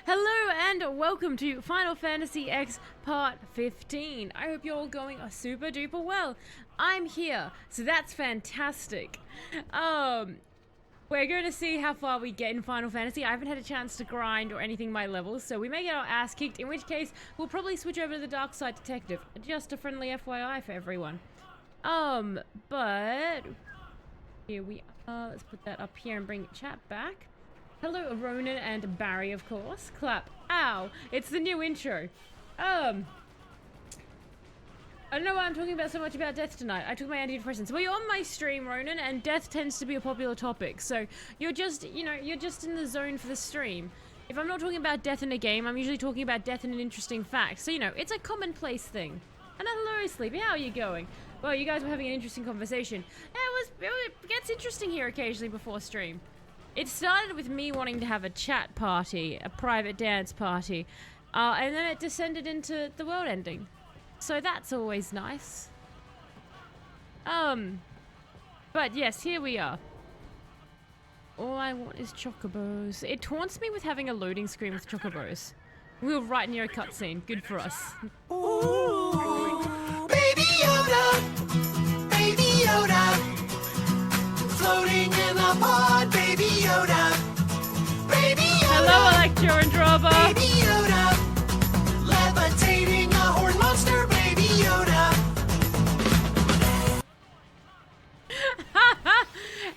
Hello and welcome to Final Fantasy X Part 15. I hope you're all going super duper well. I'm here, so that's fantastic. We're going to see how far we get in Final Fantasy. I haven't had a chance to grind or anything my levels, so we may get our ass kicked, in which case we'll probably switch over to the Dark Side Detective. Just a friendly FYI for everyone. But here we are. Let's put that up here and bring chat back. Hello, Ronan and Barry, of course. Clap. Ow! It's the new intro. I don't know why I'm talking about so much about death tonight. I took my antidepressants. Well, you're on my stream, Ronan, and death tends to be a popular topic. So you're just, you're just in the zone for the stream. If I'm not talking about death in a game, I'm usually talking about death in an interesting fact. So, it's a commonplace thing. And hello, Sleepy. How are you going? Well, you guys were having an interesting conversation. It gets interesting here occasionally before stream. It started with me wanting to have a chat party, a private dance party, and then it descended into the world ending. So that's always nice. But yes, here we are. All I want is chocobos. It taunts me with having a loading screen with chocobos. We were right near a cutscene. Good for us. Ooh, Baby Yoda, Baby Yoda. Floating in the pond, Baby Yoda. Baby Yoda. Hello, Electro and Droba. Baby Yoda. Levitating a horn monster, Baby Yoda.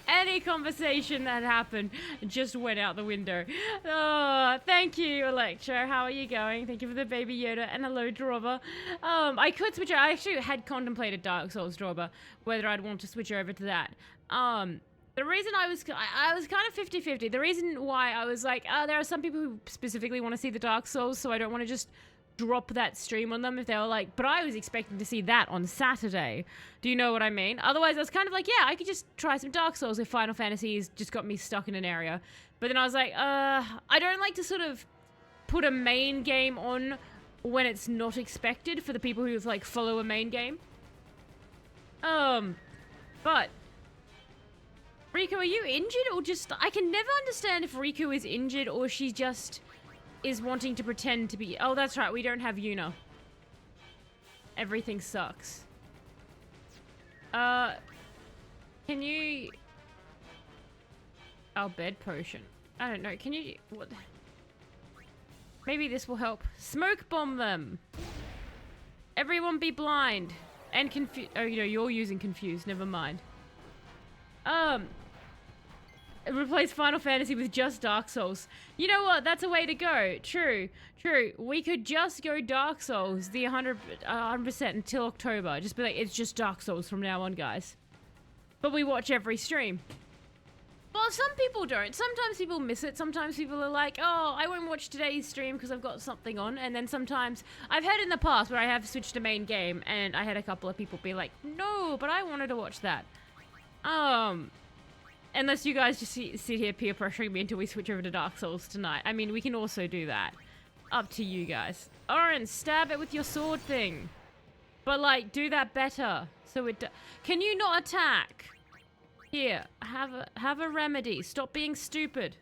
Any conversation that happened just went out the window. Oh, thank you, Electro. How are you going? Thank you for the Baby Yoda, and hello, Droba. I could switch. I actually had contemplated Dark Souls Droba, whether I'd want to switch over to that. The reason I was kind of 50-50. The reason why I was like, there are some people who specifically want to see the Dark Souls, so I don't want to just drop that stream on them if they were like, but I was expecting to see that on Saturday. Do you know what I mean? Otherwise, I was kind of like, yeah, I could just try some Dark Souls if Final Fantasy's just got me stuck in an area. But then I was like, I don't like to sort of put a main game on when it's not expected for the people who like follow a main game. But Riku, are you injured or just... I can never understand if Riku is injured or she just is wanting to pretend to be... Oh, that's right. We don't have Yuna. Everything sucks. Can you... Oh, bed potion. I don't know. Can you... What? Maybe this will help. Smoke bomb them. Everyone be blind. And confused. Oh, you're using confused. Never mind. Replace Final Fantasy with just Dark Souls. You know what? That's a way to go. True. We could just go Dark Souls the 100% until October. Just be like, it's just Dark Souls from now on, guys. But we watch every stream. Well, some people don't. Sometimes people miss it. Sometimes people are like, oh, I won't watch today's stream because I've got something on. And then sometimes, I've heard in the past where I have switched to main game and I had a couple of people be like, no, but I wanted to watch that. Unless you guys just sit here peer pressuring me until we switch over to Dark Souls tonight. I mean, we can also do that. Up to you guys. Oren, stab it with your sword thing. But, like, do that better. So it... Can you not attack? Here, have a remedy. Stop being stupid.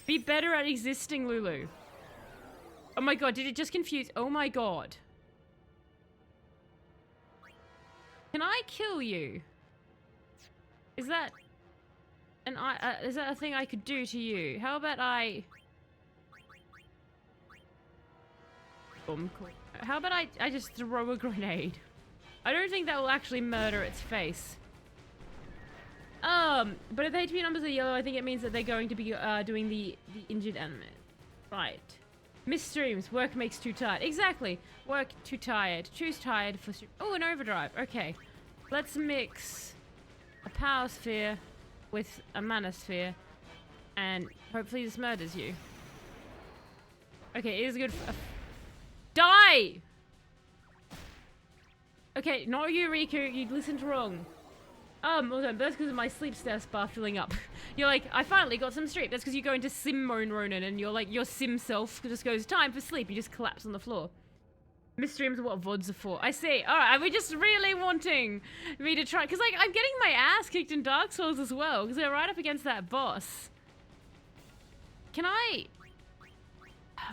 Be better at existing, Lulu. Oh my god, did it just confuse... Oh my god. Can I kill you? Is that a thing I could do to you? How about I... How about I just throw a grenade? I don't think that will actually murder its face. But if the HP numbers are yellow, I think it means that they're going to be doing the injured enemy. Right. Miss streams. Work makes too tired. Exactly. Work too tired. Choose tired for stream. Oh, an overdrive. Okay. Let's mix a power sphere with a mana sphere, and hopefully this murders you. Okay, it is good for... Die! Okay, not you, Riku. You listened wrong. Well, that's because of my sleep stats bar filling up. You're like, I finally got some sleep. That's because you go into sim mode, Ronan, and you're like, your sim self just goes, time for sleep. You just collapse on the floor. Miss streams are what VODs are for. I see. Alright, are we just really wanting me to try? Because, like, I'm getting my ass kicked in Dark Souls as well, because we're right up against that boss. Can I...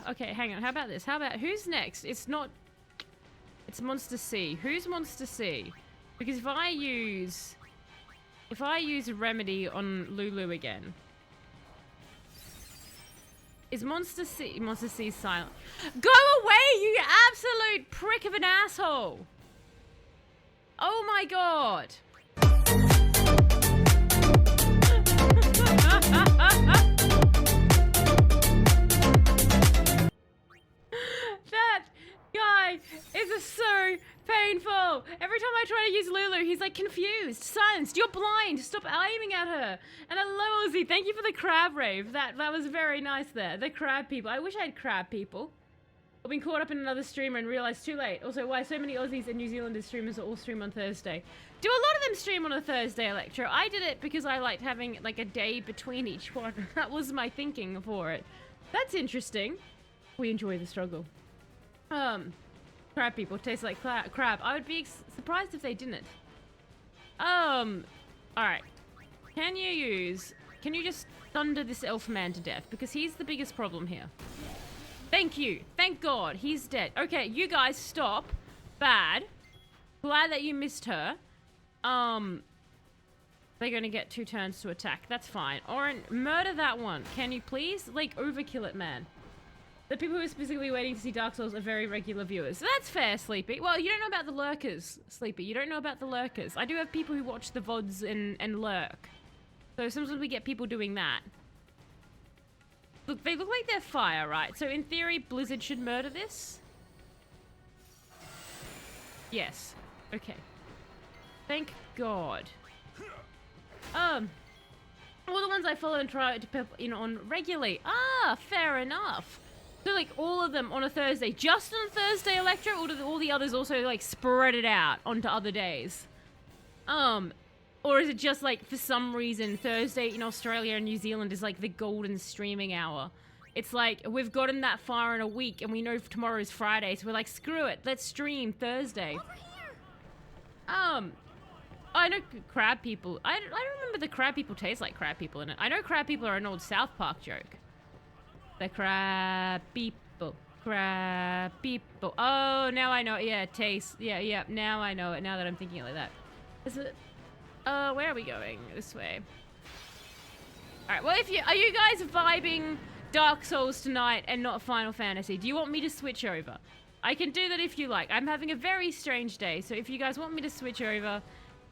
Okay, hang on. How about this? How about who's next? It's not. It's Monster C. Who's Monster C? Because if I use Remedy on Lulu again, is Monster C silent? Go away, you absolute prick of an asshole! Oh my god! That guy is so painful. Every time I try to use Lulu, he's like confused, silenced. You're blind. Stop aiming at her. And hello, Ozzy. Thank you for the crab rave. That was very nice there. The crab people. I wish I had crab people. I've been caught up in another streamer and realized too late. Also, why so many Aussies and New Zealanders streamers all stream on Thursday. Do a lot of them stream on a Thursday, Electro? I did it because I liked having like a day between each one. That was my thinking for it. That's interesting. We enjoy the struggle. Crab people taste like crab. I would be surprised if they didn't. Alright. Can you just thunder this elf man to death? Because he's the biggest problem here. Thank you. Thank God. He's dead. Okay, you guys stop. Bad. Glad that you missed her. They're gonna get 2 turns to attack. That's fine. Oren, murder that one. Can you please? Like, overkill it, man. The people who are specifically waiting to see Dark Souls are very regular viewers. That's fair, Sleepy. Well, you don't know about the lurkers, Sleepy. You don't know about the lurkers. I do have people who watch the VODs and lurk. So sometimes we get people doing that. Look, they look like they're fire, right? So in theory, Blizzard should murder this? Yes. Okay. Thank God. All the ones I follow and try to pep in on regularly. Ah, fair enough. So, like, all of them on a Thursday. Just on Thursday, Electro? Or do all the others also, like, spread it out onto other days? Or is it just, like, for some reason, Thursday in Australia and New Zealand is, like, the golden streaming hour? It's like, we've gotten that far in a week and we know tomorrow's Friday, so we're like, screw it, let's stream Thursday. Over here. I know crab people. I don't remember the crab people taste like crab people in it. I know crab people are an old South Park joke. The crab people. Crab people. Oh, now I know it. Yeah, taste. Yeah, now I know it. Now that I'm thinking it like that. Is it... where are we going? This way. Alright, well, are you guys vibing Dark Souls tonight and not Final Fantasy? Do you want me to switch over? I can do that if you like. I'm having a very strange day, so if you guys want me to switch over...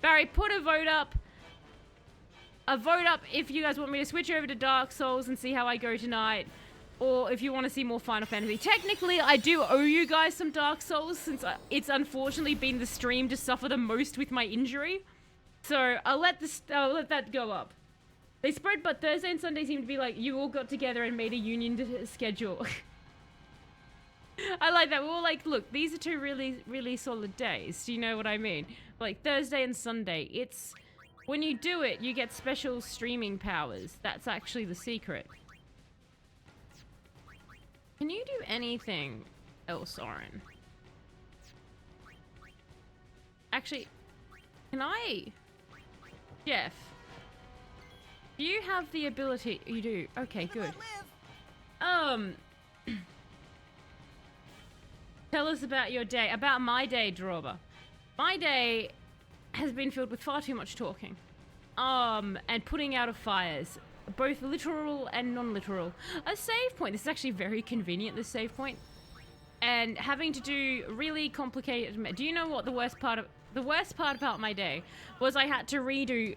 Barry, put a vote up. A vote up if you guys want me to switch over to Dark Souls and see how I go tonight. Or if you want to see more Final Fantasy. Technically, I do owe you guys some Dark Souls since it's unfortunately been the stream to suffer the most with my injury. So I'll let that go up. They spread, but Thursday and Sunday seem to be like you all got together and made a union schedule. I like that. We're all like, look, these are 2 really, really solid days. Do you know what I mean? Like Thursday and Sunday. It's when you do it, you get special streaming powers. That's actually the secret. Can you do anything else, Oren? Actually, can I... Jeff, do you have the ability... You do. Okay, good. Tell us about your day. About my day, Drober. My day has been filled with far too much talking. And putting out of fires. Both literal and non-literal. A save point. This is actually very convenient, this save point. And having to do really complicated... Do you know what the worst part about my day was? I had to redo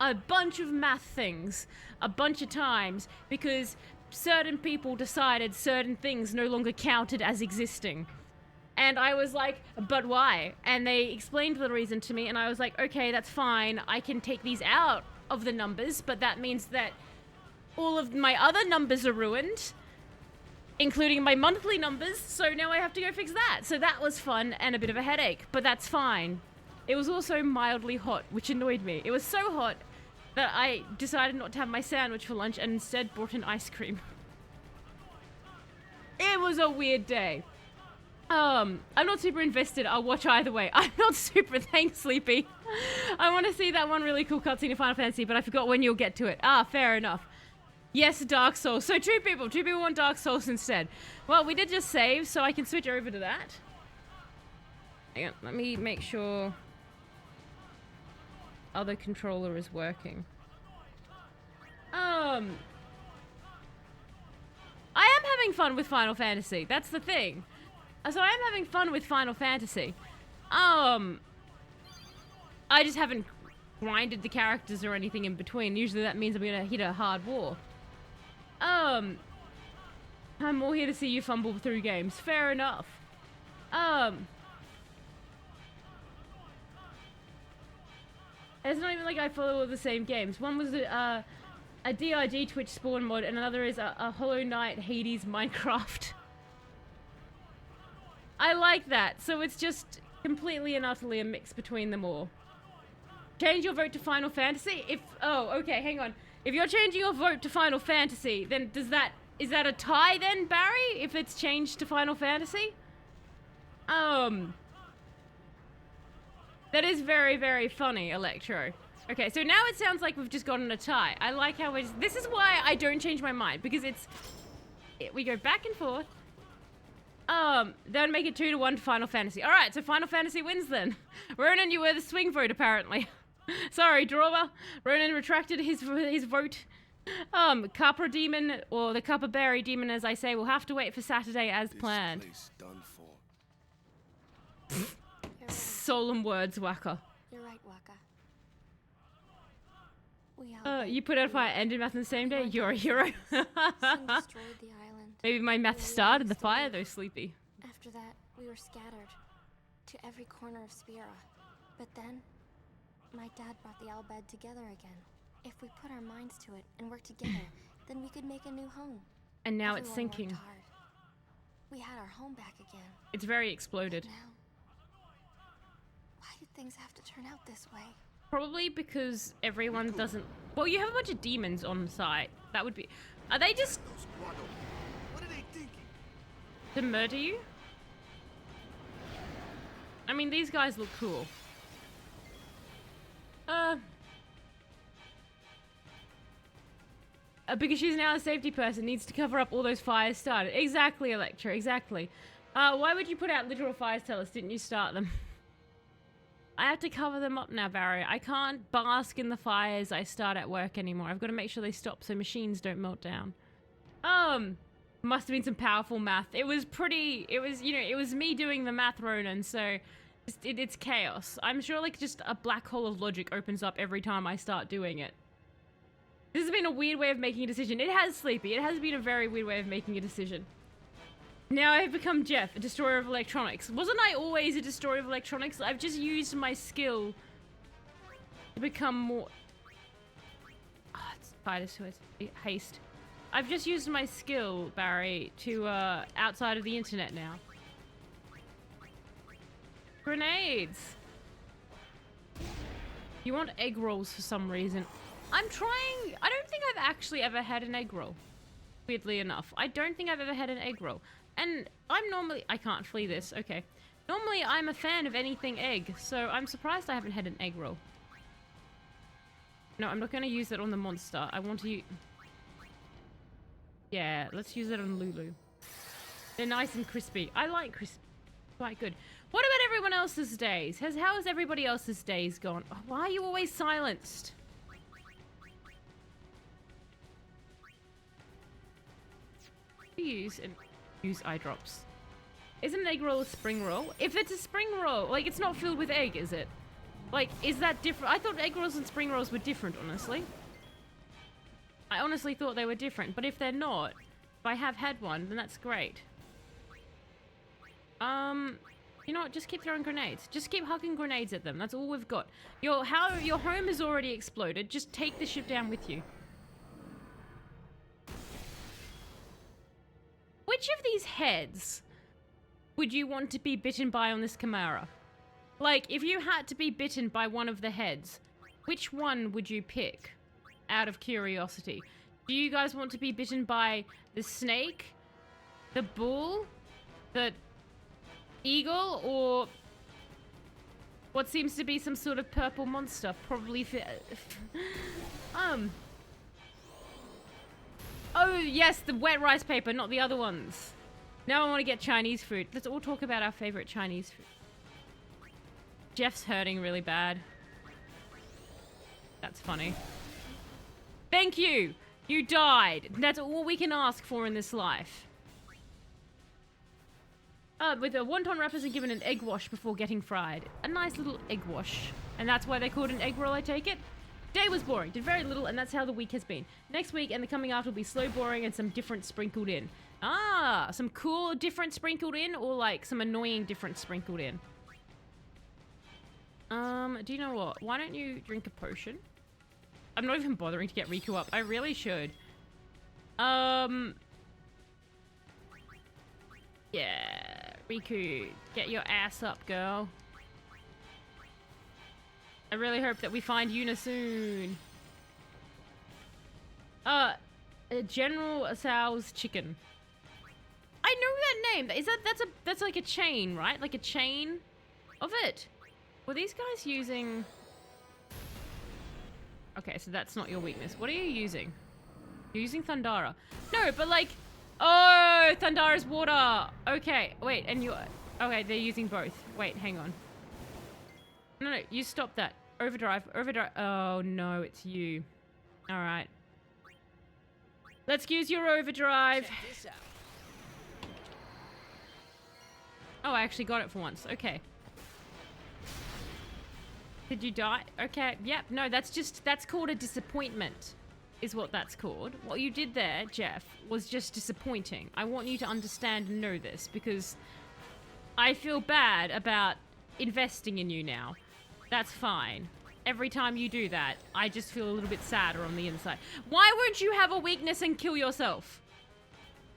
a bunch of math things a bunch of times because certain people decided certain things no longer counted as existing. And I was like, but why? And they explained the reason to me and I was like, okay, that's fine. I can take these out of the numbers, but that means that all of my other numbers are ruined, including my monthly numbers, so now I have to go fix that. So that was fun and a bit of a headache, but that's fine. It was also mildly hot, which annoyed me. It was so hot that I decided not to have my sandwich for lunch and instead bought an ice cream. It was a weird day. I'm not super invested. I'll watch either way. I'm not super. Thanks, Sleepy. I want to see that one really cool cutscene in Final Fantasy, but I forgot when you'll get to it. Ah, fair enough. Yes, Dark Souls. So two people want Dark Souls instead. Well, we did just save, so I can switch over to that. Hang on, let me make sure other controller is working. I am having fun with Final Fantasy. That's the thing. So I am having fun with Final Fantasy. I just haven't grinded the characters or anything in between. Usually that means I'm gonna hit a hard war. I'm more here to see you fumble through games. Fair enough. It's not even like I follow all the same games. One was a DIG Twitch spawn mod, and another is a Hollow Knight Hades Minecraft. I like that. So it's just completely and utterly a mix between them all. Change your vote to Final Fantasy? Oh, okay, hang on. If you're changing your vote to Final Fantasy, then is that a tie then, Barry? If it's changed to Final Fantasy? That is very, very funny, Electro. Okay, so now it sounds like we've just gotten a tie. I like how this is why I don't change my mind, because we go back and forth. Then make it 2-1 to Final Fantasy. Alright, so Final Fantasy wins then. Ronan, you were the swing vote, apparently. Sorry, Drawer. Ronan retracted his vote. Capra Demon, or the Cuppa Berry Demon, as I say, will have to wait for Saturday as planned. This place done for. Solemn words, Waka. You're right, Waka. We all You put out a fire and did math on the same day? You're a hero. Sun destroyed the island. Maybe my math started the fire, though, Sleepy. After that, we were scattered to every corner of Spira. But then, my dad brought the Albed together again. If we put our minds to it and work together, then we could make a new home. And now it's Everyone worked sinking. hard. We had our home back again. It's very exploded. Now, why did things have to turn out this way? Probably because everyone doesn't... Well, you have a bunch of demons on site. That would be... Are they just What are they thinking? to murder you? I mean, these guys look cool. Because she's now a safety person, needs to cover up all those fires started. Exactly, Electra, exactly. Why would you put out literal fires, tell us? Didn't you start them? I have to cover them up now, Barry. I can't bask in the fires I start at work anymore. I've got to make sure they stop so machines don't melt down. Must have been some powerful math. It was, it was me doing the math, Ronan, so it's chaos. I'm sure, like, just a black hole of logic opens up every time I start doing it. This has been a weird way of making a decision. It has, Sleepy. It has been a very weird way of making a decision. Now I've become Jeff, a destroyer of electronics. Wasn't I always a destroyer of electronics? I've just used my skill to become more... Oh, it's Titus who has haste. I've just used my skill, Barry, to, outside of the internet now. Grenades! You want egg rolls for some reason. I'm trying... I don't think I've actually ever had an egg roll. Weirdly enough. I don't think I've ever had an egg roll. And I'm normally... I can't flee this. Okay. Normally, I'm a fan of anything egg, so I'm surprised I haven't had an egg roll. No, I'm not going to use that on the monster. I want to use... Yeah, let's use it on Lulu. They're nice and crispy. I like crispy. Quite good. What about everyone else's days? How has everybody else's days gone? Oh, why are you always silenced? Use eye drops. Isn't an egg roll a spring roll? If it's a spring roll, like, it's not filled with egg, is it? Like, is that different? I thought egg rolls and spring rolls were different, honestly. I honestly thought they were different, but if they're not, if I have had one, then that's great. You know what? Just keep throwing grenades. Just keep hucking grenades at them. That's all we've got. Your home has already exploded. Just take the ship down with you. Which of these heads would you want to be bitten by on this Chimera? Like, if you had to be bitten by one of the heads, which one would you pick? Out of curiosity. Do you guys want to be bitten by the snake, the bull, the eagle, or what seems to be some sort of purple monster? Probably Oh, yes, the wet rice paper, not the other ones. Now I want to get Chinese food. Let's all talk about our favorite Chinese food. Jeff's hurting really bad. That's funny. Thank you. You died. That's all we can ask for in this life. With the wonton wrappers are given an egg wash before getting fried. A nice little egg wash. And that's why they called it an egg roll, I take it? Day was boring. Did very little, and that's how the week has been. Next week and the coming after will be slow, boring, and some different sprinkled in. Ah, some cool different sprinkled in, or like some annoying different sprinkled in. Do you know what? Why don't you drink a potion? I'm not even bothering to get Riku up. I really should. Yeah, Riku, get your ass up, girl. I really hope that we find Yuna soon. General Sal's chicken. I know that name. Is that's like a chain, right? Like a chain of it. Were these guys using... Okay, so that's not your weakness. What are you using? You're using Thundara. No, but like... Oh, Thundara's water. Okay, wait, and you... Okay, they're using both. Wait, hang on. No, you stop that. Overdrive. Oh, no, it's you. All right. Let's use your overdrive. Check this out. Oh, I actually got it for once. Okay. Did you die? Okay. Yep. No, that's called a disappointment, is what that's called. What you did there, Jeff, was just disappointing. I want you to understand and know this, because I feel bad about investing in you now. That's fine. Every time you do that, I just feel a little bit sadder on the inside. Why won't you have a weakness and kill yourself?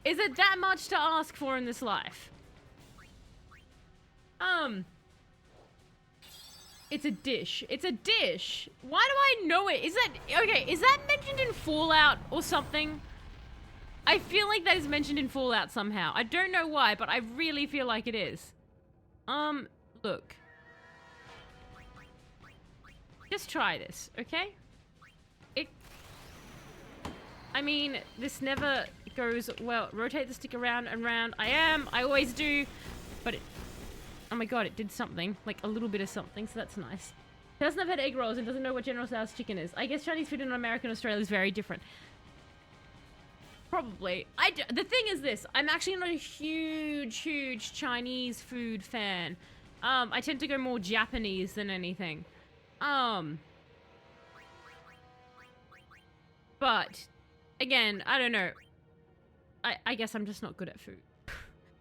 Is it that much to ask for in this life? It's a dish. It's a dish. Why do I know it? Is that mentioned in Fallout or something? I feel like that is mentioned in Fallout somehow. I don't know why, but I really feel like it is. Look. Just try this, okay? I mean, this never goes well. Rotate the stick around and round. I always do. But oh my god, it did something. Like a little bit of something, so that's nice. He doesn't have had egg rolls and doesn't know what General Tso's chicken is. I guess Chinese food in America and Australia is very different. Probably. The thing is this. I'm actually not a huge Chinese food fan. I tend to go more Japanese than anything. But, again, I don't know. I guess I'm just not good at food.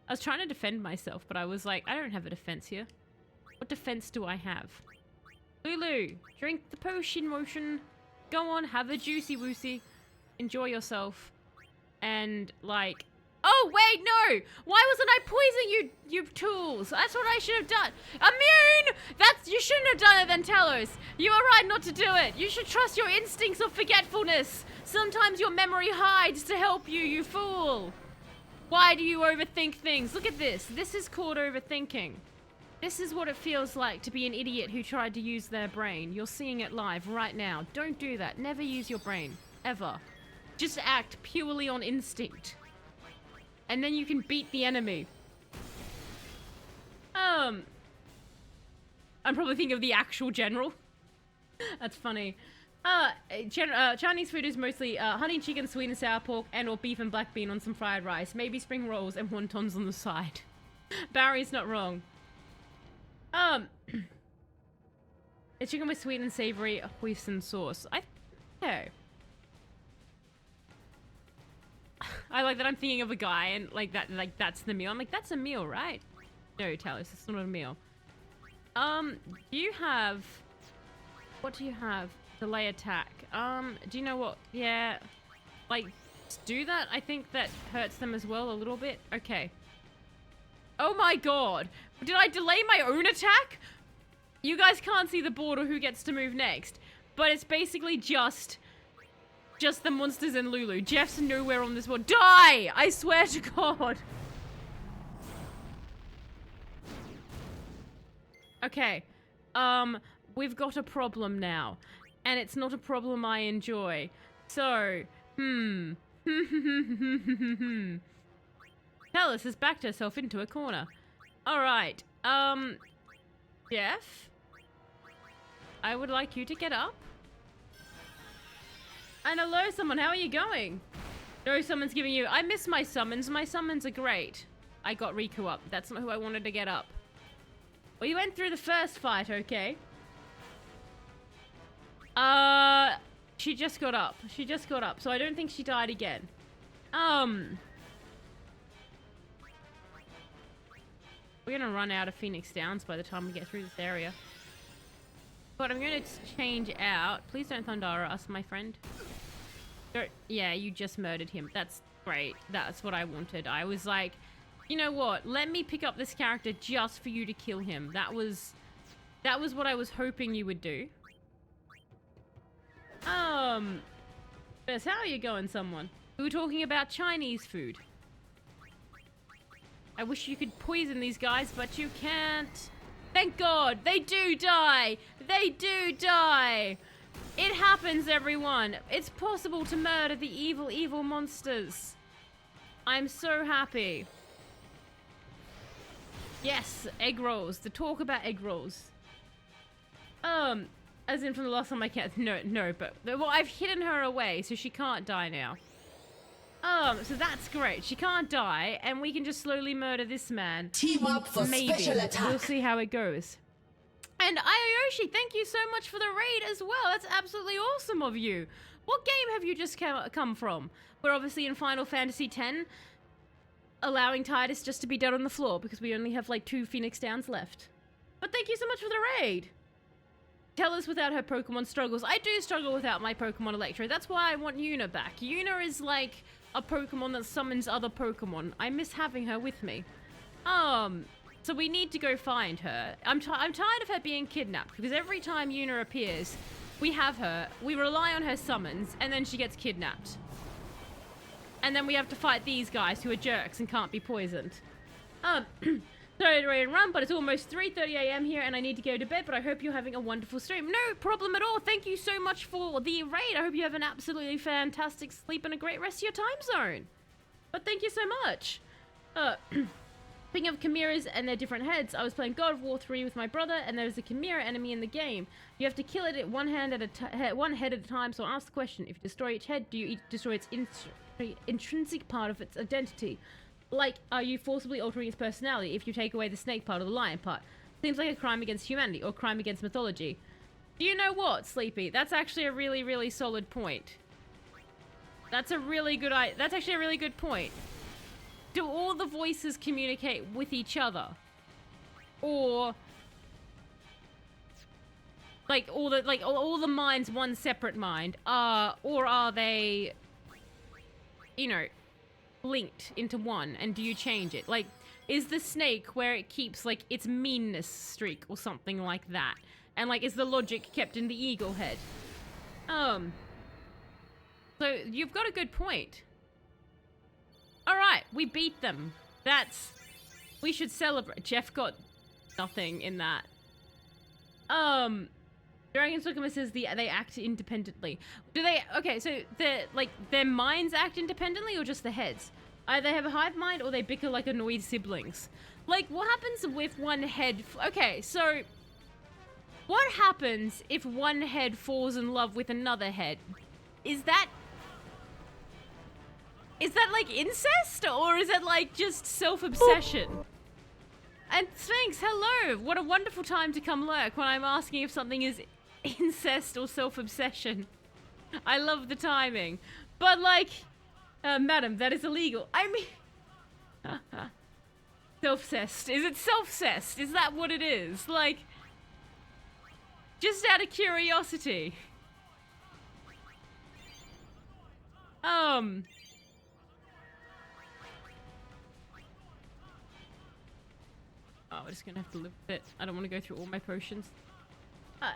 I was trying to defend myself, but I was like, I don't have a defense here. What defense do I have? Lulu, drink the potion motion. Go on, have a juicy woosy. Enjoy yourself. And, like... Oh, wait, no! Why wasn't I poisoning you tools? That's what I should have done. Immune! You shouldn't have done it then, Talos. You were right not to do it. You should trust your instincts of forgetfulness. Sometimes your memory hides to help you, you fool. Why do you overthink things? Look at this. This is called overthinking. This is what it feels like to be an idiot who tried to use their brain. You're seeing it live right now. Don't do that. Never use your brain. Ever. Just act purely on instinct. And then you can beat the enemy. I'm probably thinking of the actual general. That's funny. Chinese food is mostly honey chicken, sweet and sour pork, and or beef and black bean on some fried rice. Maybe spring rolls and wontons on the side. Barry's not wrong. The chicken with sweet and savory hoisin sauce. Okay. I like that I'm thinking of a guy and that's the meal. I'm like, that's a meal, right? No, Talos, it's not a meal. Do you have... What do you have? Delay attack. Do you know what? Yeah. Like, do that? I think that hurts them as well a little bit. Okay. Oh my god. Did I delay my own attack? You guys can't see the board or who gets to move next. But it's basically just the monsters and Lulu. Jeff's nowhere on this board. Die! I swear to God. Okay. We've got a problem now. And it's not a problem I enjoy. So, Talus has backed herself into a corner. Alright, Jeff? I would like you to get up. And hello, someone, how are you going? No, someone's giving you... I miss my summons. My summons are great. I got Riku up. That's not who I wanted to get up. Well, you went through the first fight, okay? She just got up. She just got up, so I don't think she died again. We're gonna run out of Phoenix Downs by the time we get through this area. But I'm gonna change out. Please don't Thundara us, my friend. Don't, yeah, you just murdered him. That's great. That's what I wanted. I was like, you know what? Let me pick up this character just for you to kill him. That was what I was hoping you would do. Bess, how are you going, someone? We were talking about Chinese food. I wish you could poison these guys, but you can't. Thank God, they do die. They do die. It happens, everyone. It's possible to murder the evil, evil monsters. I'm so happy. Yes, egg rolls. The talk about egg rolls. As in from the last time I can't. No, but well, I've hidden her away, so she can't die now. So that's great. She can't die, and we can just slowly murder this man. Team up for special attack. We'll see how it goes. And Ayayoshi, thank you so much for the raid as well. That's absolutely awesome of you. What game have you just come from? We're obviously in Final Fantasy X, allowing Titus just to be dead on the floor because we only have like 2 Phoenix Downs left. But thank you so much for the raid. Tell us without her Pokemon struggles. I do struggle without my Pokemon Electro. That's why I want Yuna back. Yuna is like a Pokemon that summons other Pokemon. I miss having her with me. So we need to go find her. I'm tired of her being kidnapped because every time Yuna appears, we have her, we rely on her summons, and then she gets kidnapped. And then we have to fight these guys who are jerks and can't be poisoned. Sorry to run, but it's almost 3:30 a.m. here and I need to go to bed, but I hope you're having a wonderful stream. No problem at all. Thank you so much for the raid. I hope you have an absolutely fantastic sleep and a great rest of your time zone. But thank you so much. Speaking of chimeras and their different heads, I was playing God of War 3 with my brother, and there's a chimera enemy in the game. You have to kill it at one head at a time, so I'll ask the question. If you destroy each head, do you destroy its intrinsic part of its identity? Like, are you forcibly altering its personality if you take away the snake part or the lion part? Seems like a crime against humanity or crime against mythology. Do you know what, Sleepy? That's actually a really, really solid point. That's a really good that's actually a really good point. Do all the voices communicate with each other? Or like all the minds one separate mind? Or are they, you know, linked into one, and do you change it? Like, is the snake where it keeps like its meanness streak or something like that, and like is the logic kept in the eagle head? So you've got a good point. All right, we beat them. We should celebrate. Jeff got nothing in that. Dragon Sukuma says they act independently. Do they? Okay, so their minds act independently, or just the heads? Either they have a hive mind, or they bicker like annoyed siblings. Like, what happens with one head? Okay, so what happens if one head falls in love with another head? Is that like incest, or is it like just self-obsession? And Sphinx, hello! What a wonderful time to come lurk when I'm asking if something is incest or self-obsession. I love the timing. But like, madam, that is illegal. I mean, self-cessed. Is it self-cessed? Is that what it is? Like, just out of curiosity. Oh, we're just gonna have to live with it. I don't want to go through all my potions.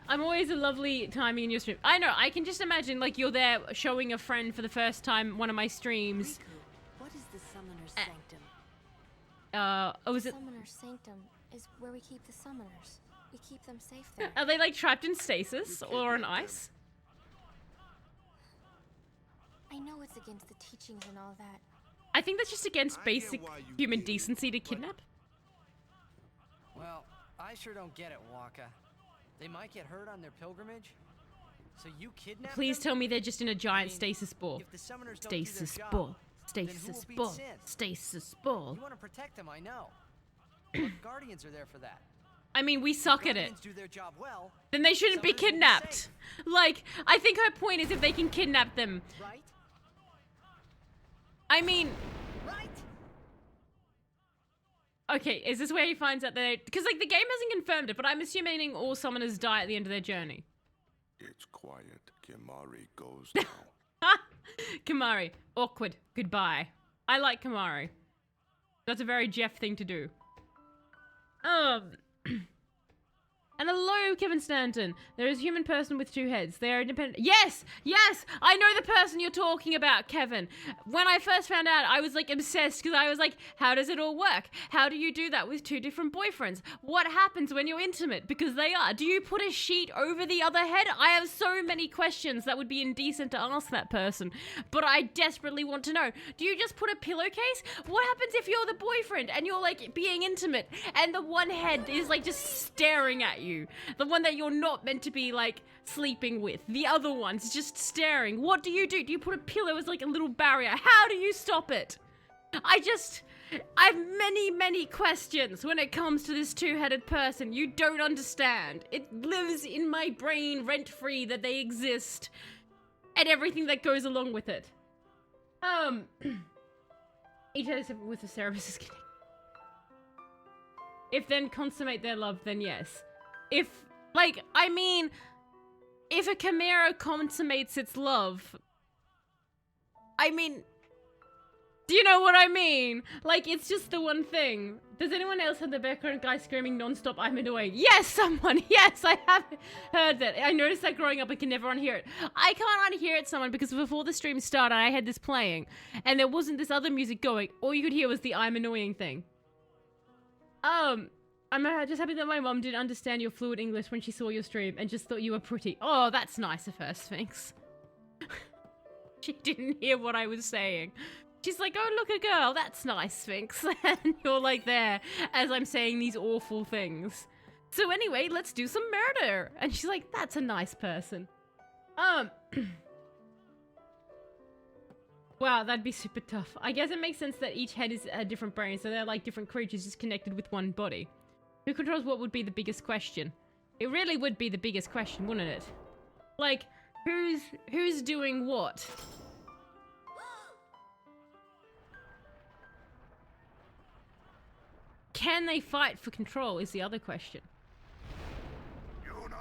I'm always a lovely timing in your stream. I know, I can just imagine, like, you're there showing a friend for the first time one of my streams. Riku, what is the Summoner's Sanctum? Oh, is it? Summoner's Sanctum is where we keep the summoners. We keep them safe there. Are they, like, trapped in stasis or on ice? I know it's against the teachings and all that. I think that's just against I get basic why you human did it, decency to but- kidnap. Well, I sure don't get it, Waka. They might get hurt on their pilgrimage. So you kidnap Please them? tell me they're just in a giant mean, stasis ball. If the summoners don't do their Stasis job, ball. then who Stasis will beat ball. Sin? Stasis ball. You want to protect them, I know. But Guardians are there for that. I mean, we suck at it. Guardians do their job well, Then they shouldn't be Summoners will be kidnapped. safe. Like, I think her point is if they can kidnap them. right? I mean, Right? okay, is this where he finds out that because like the game hasn't confirmed it, but I'm assuming all summoners die at the end of their journey. It's quiet. Kimari goes down. Kamari, awkward. Goodbye. I like Kamari. That's a very Jeff thing to do. And hello, Kevin Stanton. There is a human person with two heads. They are independent. Yes! Yes! I know the person you're talking about, Kevin. When I first found out, I was like obsessed because I was like, how does it all work? How do you do that with two different boyfriends? What happens when you're intimate? Because they are. Do you put a sheet over the other head? I have so many questions that would be indecent to ask that person. But I desperately want to know. Do you just put a pillowcase? What happens if you're the boyfriend and you're like being intimate and the one head is like just staring at you? The one that you're not meant to be like sleeping with. The other one's just staring. What do? Do you put a pillow as like a little barrier? How do you stop it? I have many questions when it comes to this two-headed person. You don't understand. It lives in my brain rent-free that they exist and everything that goes along with it. Each head is with the Cerebus is connected. If then consummate their love, then yes. If, like, I mean, if a chimera consummates its love, I mean, do you know what I mean? Like, it's just the one thing. Does anyone else have the background guy screaming non-stop, I'm annoying? Yes, someone! Yes, I have heard that. I noticed that growing up, I can never unhear it. I can't unhear it, someone, because before the stream started, I had this playing, and there wasn't this other music going. All you could hear was the I'm annoying thing. I'm just happy that my mom didn't understand your fluent English when she saw your stream and just thought you were pretty. Oh, that's nice of her, Sphinx. She didn't hear what I was saying. She's like, oh, look, a girl. That's nice, Sphinx. And you're like there as I'm saying these awful things. So anyway, let's do some murder. And she's like, that's a nice person. Wow, that'd be super tough. I guess it makes sense that each head is a different brain, so they're like different creatures just connected with one body. Who controls what would be the biggest question? It really would be the biggest question, wouldn't it? Like, who's doing what? Can they fight for control is the other question. Yuna!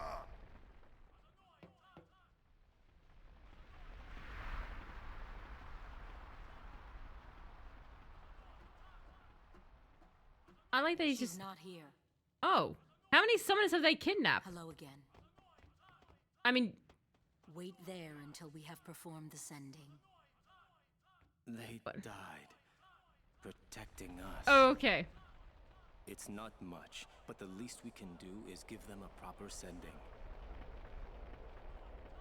I like that he's She's just... not here. Oh. How many summoners have they kidnapped? Hello again. I mean... Wait there until we have performed the sending. They died, protecting us. Oh, okay. It's not much, but the least we can do is give them a proper sending.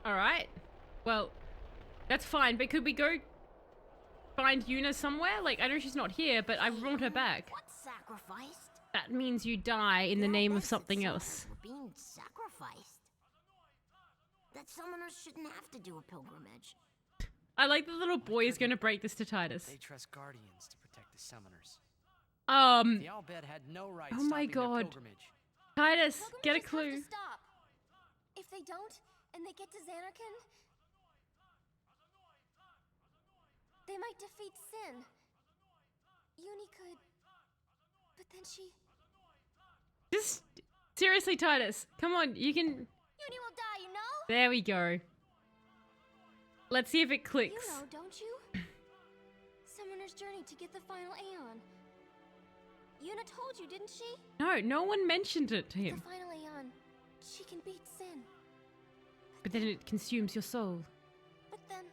Alright. Well, that's fine, but could we go find Yuna somewhere? Like, I know she's not here, but I want her back. What's sacrificed? That means you die in the name of something else. We're being sacrificed. That summoners shouldn't have to do a pilgrimage. I like the little boy is going to break this to Titus. They trust Guardians to protect the summoners. The Albed had no right Oh my stopping their God. pilgrimage. Titus, get a Pilgrimages have clue. to stop. If they don't, and they get to Xanarkand, they might defeat Sin. Uni could, but then she... Just, seriously, Titus. Come on, you can... Uni will die, you know? There we go. Let's see if it You clicks. know, don't you? Summoner's journey to get the final Aeon. Yuna told you, didn't she? No, no one mentioned it to him. The final Aeon, she can beat Sin. But then it consumes your soul. But then,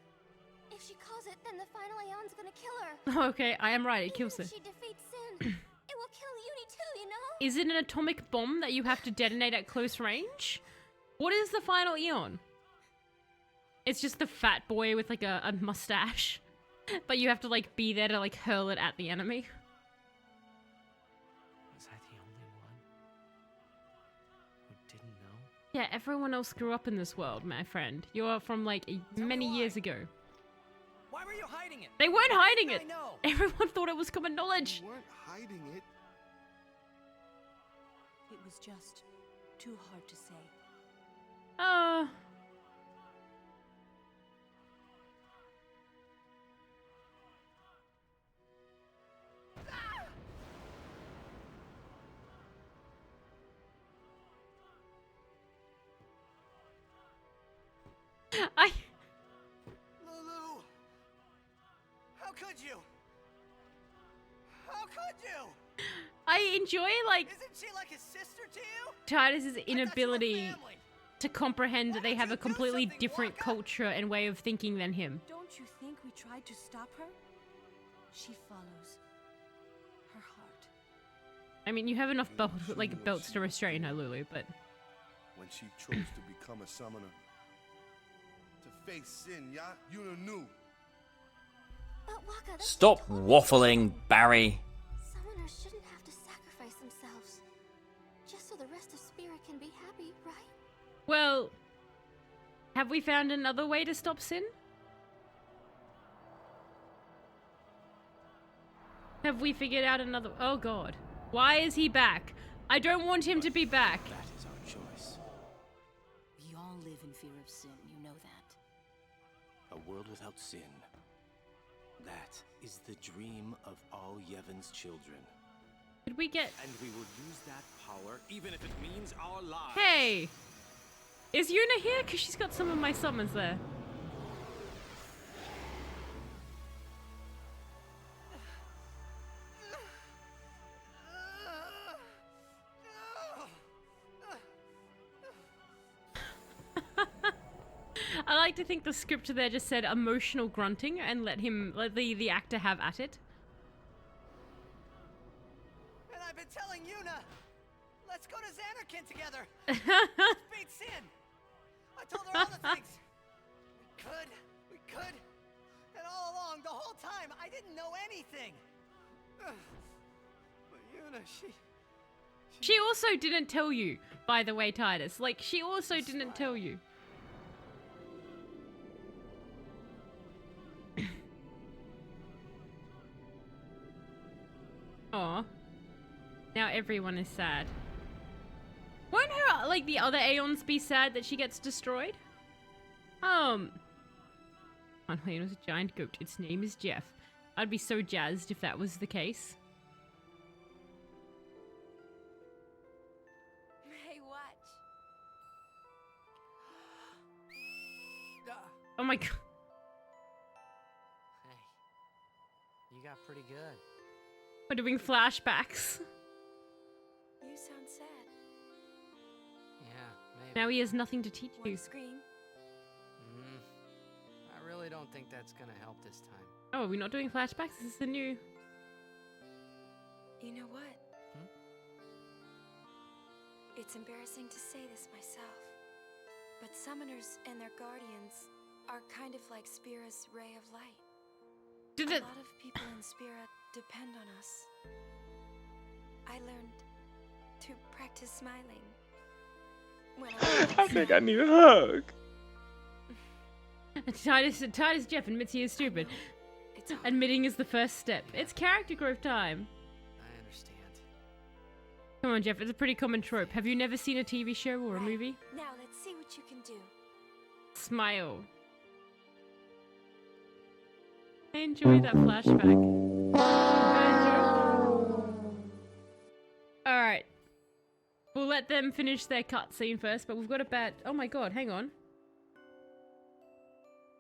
if she calls it, then the final Aeon's gonna kill her. Okay, I am right, it kills her. Even if she defeats Sin, it will kill Uni too, you know? Is it an atomic bomb that you have to detonate at close range? What is the final Eon? It's just the fat boy with like a mustache. But you have to like be there to like hurl it at the enemy. Was I the only one who didn't know? Yeah, everyone else grew up in this world, my friend. You're from like many years ago. Why were you hiding it? They weren't hiding I it. know. Everyone thought it was common knowledge. You weren't hiding it. It was just too hard to say. I Lulu! How could you? How could you? enjoy like Isn't she like a sister to you? Titus's I thought you were inability family. to comprehend that Why they don't have you a do completely something, different Waka? culture and way of thinking than him. Don't you think we tried to stop her? She follows her heart. I mean, you have enough She knew what belts she to was restrain her, doing. Lulu, but When she chose to become a summoner. To face sin, yeah? You knew. But Waka, that's Stop totally waffling, Barry. Summoners shouldn't have to sacrifice themselves. Just so the rest of Spirit can be happy, right? well, have we found another way to stop sin? Have we figured out another? Oh God, why is he back? I don't want him to be back. That is our choice. We all live in fear of sin, you know that. A world without sin. That is the dream of all Yevon's children. Could we get? And we will use that power even if it means our lives. Hey, is Yuna here? Cause she's got some of my summons there. I like to think the script there just said emotional grunting and let the actor have at it. And I've been telling Yuna, let's go to Xanarkin together. Beat sin. I told her all the things. We could. And all along, the whole time, I didn't know anything. But Yuna, She also didn't tell you, by the way, Titus. Like, she also didn't tell you. Aw. Now everyone is sad. Won't her, like, the other Aeons be sad that she gets destroyed? Finally, it was a giant goat. Its name is Jeff. I'd be so jazzed if that was the case. Hey, watch. Oh my God. Hey, you got pretty good. We're doing flashbacks. You sound sad. Yeah, maybe. Now he has nothing to teach you. One scream. I really don't think that's gonna help this time. Oh, are we not doing flashbacks? This is the new... You know what? It's embarrassing to say this myself, but summoners and their guardians are kind of like Spira's ray of light. Did A it... lot of people in Spira depend on us. I learned to practice smiling when I think I need a hug. Titus Jeff admits he is stupid. It's hard. Admitting is the first step. It's character growth time. I understand. Come on, Jeff. It's a pretty common trope. Have you never seen a TV show or a movie? Now let's see what you can do. Smile. I enjoyed that flashback. Alright. We'll let them finish their cutscene first, but we've got a bad... Oh my God, hang on.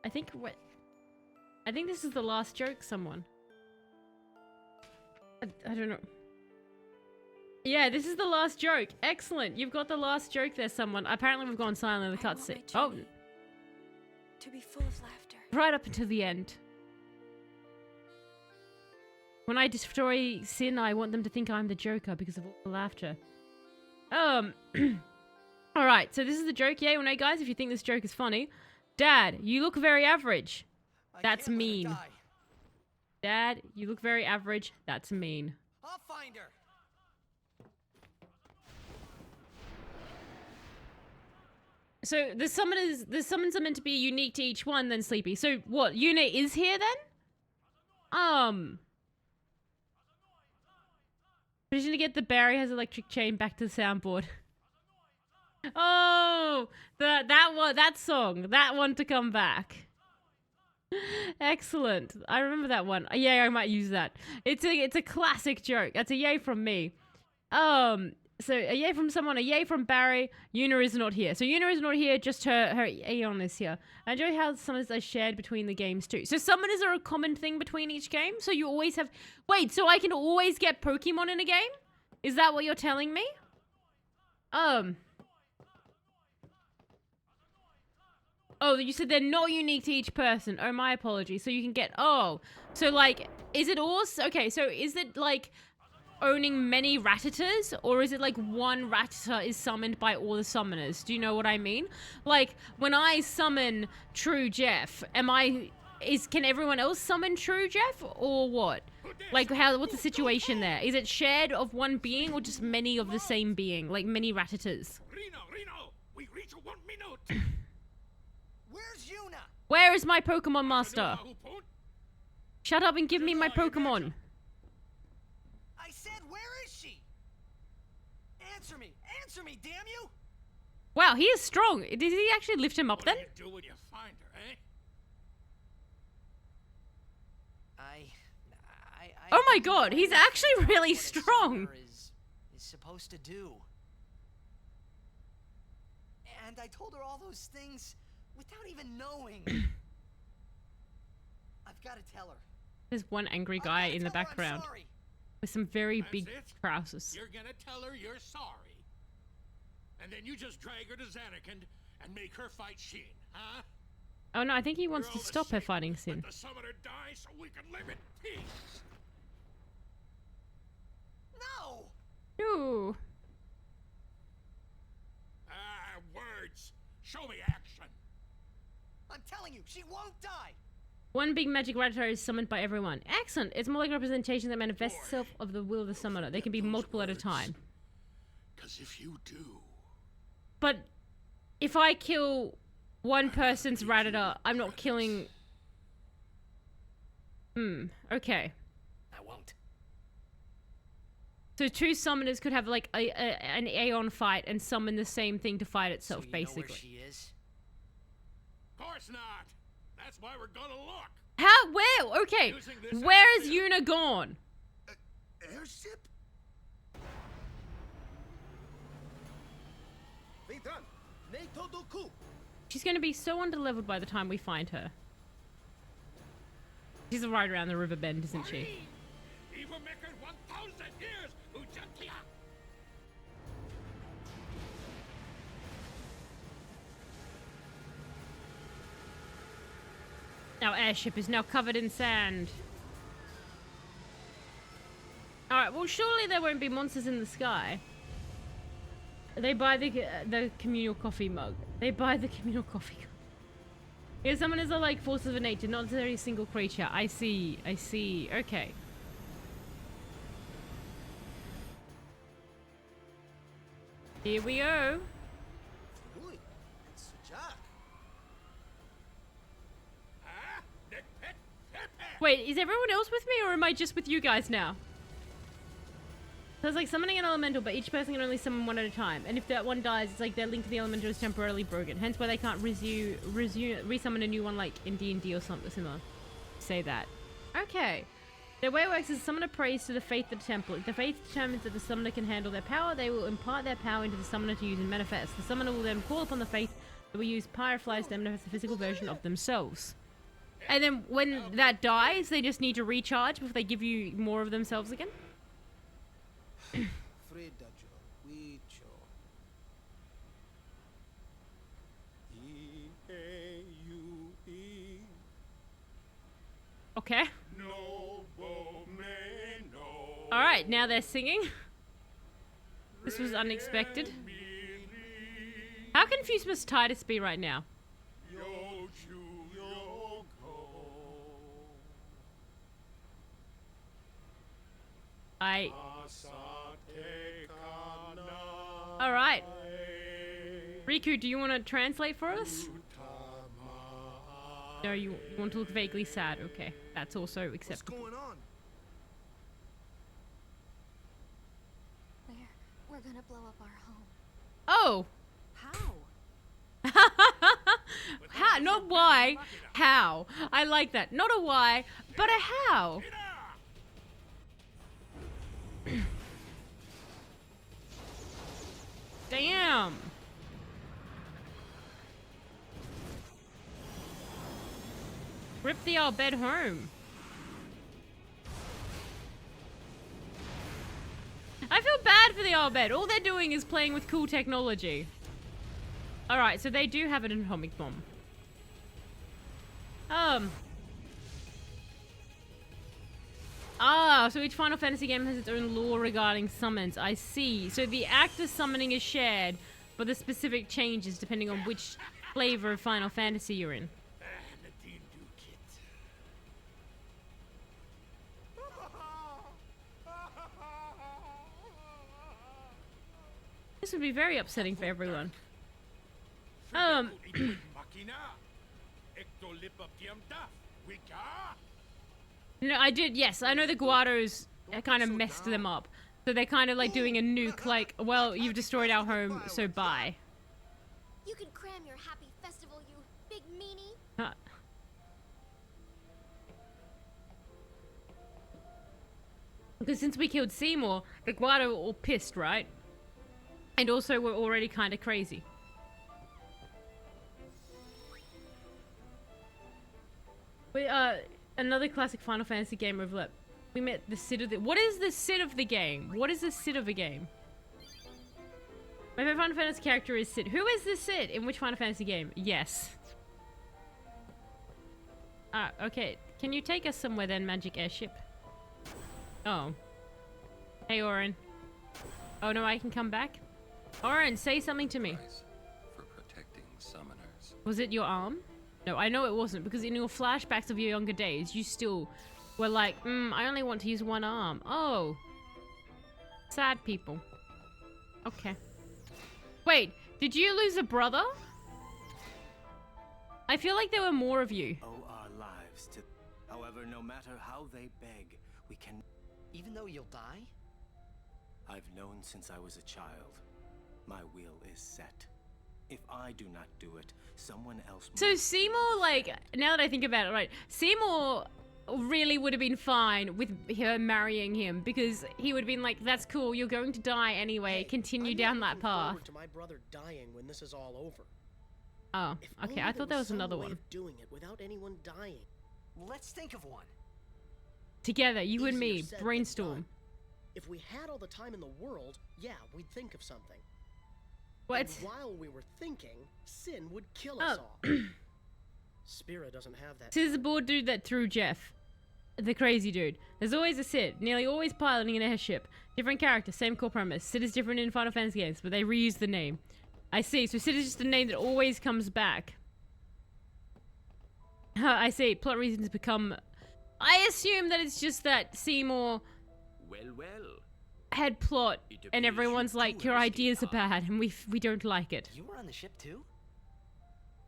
I think this is the last joke, someone. I don't know. Yeah, this is the last joke. Excellent. You've got the last joke there, someone. Apparently we've gone silent in the I want cutscene. my Oh, journey to be full of laughter. right up until the end. When I destroy Sin, I want them to think I'm the Joker because of all the laughter. Alright, so this is the joke. Yeah, well, no, guys, if you think this joke is funny, Dad, you look very average. I That's can't let her mean. die. Dad, you look very average. That's mean. I'll find her. So the summons are meant to be unique to each one, then Sleepy. So what? Yuna is here then? Permission to get the Barry has electric chain back to the soundboard. Oh, that song, that one to come back. Excellent. I remember that one. Yeah, I might use that. It's a classic joke. That's a yay from me. So a yay from someone, a yay from Barry. Yuna is not here. So Yuna is not here, just her Aeon is here. I enjoy how summoners are shared between the games too. So summoners are a common thing between each game? So you always have... Wait, so I can always get Pokemon in a game? Is that what you're telling me? Oh, you said they're not unique to each person. Oh, my apologies. So you can get... Oh, so like, is it also... Okay, so is it like owning many Rattatas? Or is it like one Rattata is summoned by all the summoners? Do you know what I mean? Like, when I summon True Jeff, can everyone else summon True Jeff? Or what? Like, what's the situation there? Is it shared of one being or just many of the same being? Like, many Rattatas? Reno, we reach 1 minute. Where's Yuna? Where is my Pokemon Master? Shut up and give me my Pokemon. I said, where is she? Answer me, damn you! Wow, he is strong. Did he actually lift him up then? What do you do when you find her, eh? Oh my don't god, know he's what actually really a strong. summoner is supposed to do. And I told her all those things without even knowing. I've got to tell her. There's one angry guy in the background with some very big trousers. You're gonna tell her you're sorry. And then you just drag her to Xanarkand and make her fight Shin, huh? Oh no, I think he wants We're to all the stop her same. fighting Sin. Let the summoner die so we can live in peace. No! No. Words. Show me action. I'm telling you, she won't die! One big magic Rattata is summoned by everyone. Excellent. It's more like a representation that manifests itself of the will of the summoner. They can be multiple at a time. Because if you do... But if I kill one person's Rattata, I'm not killing... okay. I won't. So two summoners could have like an Aeon fight and summon the same thing to fight itself, So you basically. know where she is? Of course not. That's why we're gonna look. How? Where? Okay. Using this Where is airfield. Yuna gone? Airship? She's going to be so underleveled by the time we find her. She's right around the river bend, isn't she? Even maker 1,000 years, Ujantia. Our airship is now covered in sand. Alright, well surely there won't be monsters in the sky. They buy the communal coffee mug. They buy the communal coffee mug. Yeah, summoners are like forces of nature, not necessarily a single creature. I see. Okay. Here we go. Wait, is everyone else with me or am I just with you guys now? So it's like summoning an elemental, but each person can only summon one at a time. And if that one dies, it's like their link to the elemental is temporarily broken. Hence why they can't resummon a new one like in D&D or something similar. Say that. Okay. The way it works is the summoner prays to the faith of the temple. If the faith determines that the summoner can handle their power, they will impart their power into the summoner to use and manifest. The summoner will then call upon the faith that will use pyroflies to manifest the physical version of themselves. And then when that dies, they just need to recharge before they give you more of themselves again? Okay. Alright, now they're singing. This was unexpected. How confused must Titus be right now? I. All right. Riku, do you want to translate for us? No, you want to look vaguely sad. Okay, that's also acceptable. What's going on? We're gonna blow up our home. Oh! How? How? Not why. How? I like that. Not a why, but a how. Damn. Rip the old bed home. I feel bad for the old bed. All they're doing is playing with cool technology. Alright, so they do have an atomic bomb. So each Final Fantasy game has its own lore regarding summons. I see. So the act of summoning is shared, but the specific changes depending on which flavor of Final Fantasy you're in. This would be very upsetting for everyone. No, I did, yes. I know the Guados kind of messed them up. So they're kind of like doing a nuke, like, well, you've destroyed our home, so bye. You can cram your happy festival, you big meanie. Huh. Because since we killed Seymour, the Guado were all pissed, right? And also we're already kind of crazy. Another classic Final Fantasy game overlap. We met the Cid of the... What is the Cid of the game? What is the Cid of a game? My favorite Final Fantasy character is Cid. Who is the Cid? In which Final Fantasy game? Yes. Okay. Can you take us somewhere then, Magic Airship? Oh. Hey, Orin. Oh no, I can come back? Orin, say something to me. For protecting summoners. Was it your arm? No, I know it wasn't, because in your flashbacks of your younger days, you still were like, I only want to use one arm. Oh. Sad people. Okay. Wait, did you lose a brother? I feel like there were more of you. Owe our lives to... However, no matter how they beg, we can... Even though you'll die? I've known since I was a child. My will is set. If I do not do it, someone else... So Seymour, like, now that I think about it, right, Seymour really would have been fine with her marrying him, because he would have been like, that's cool, you're going to die anyway, continue down that path. To my brother dying when this is all over. Oh, okay, I thought there was another one. Of doing it without anyone dying. Let's think of one. Together, you and me, Easier said than brainstorm. done. If we had all the time in the world, yeah, we'd think of something. What? And while we were thinking, Sin would kill us all. Spira doesn't have that. Sid is the bored dude that threw Jeff. The crazy dude. There's always a Sid, nearly always piloting an airship. Different character, same core premise. Sid is different in Final Fantasy games, but they reuse the name. I see, so Sid is just a name that always comes back. I see, plot reasons become... I assume that it's just that Seymour... Well. had plot, and everyone's like, your ideas are bad, and we don't like it. You were on the ship too?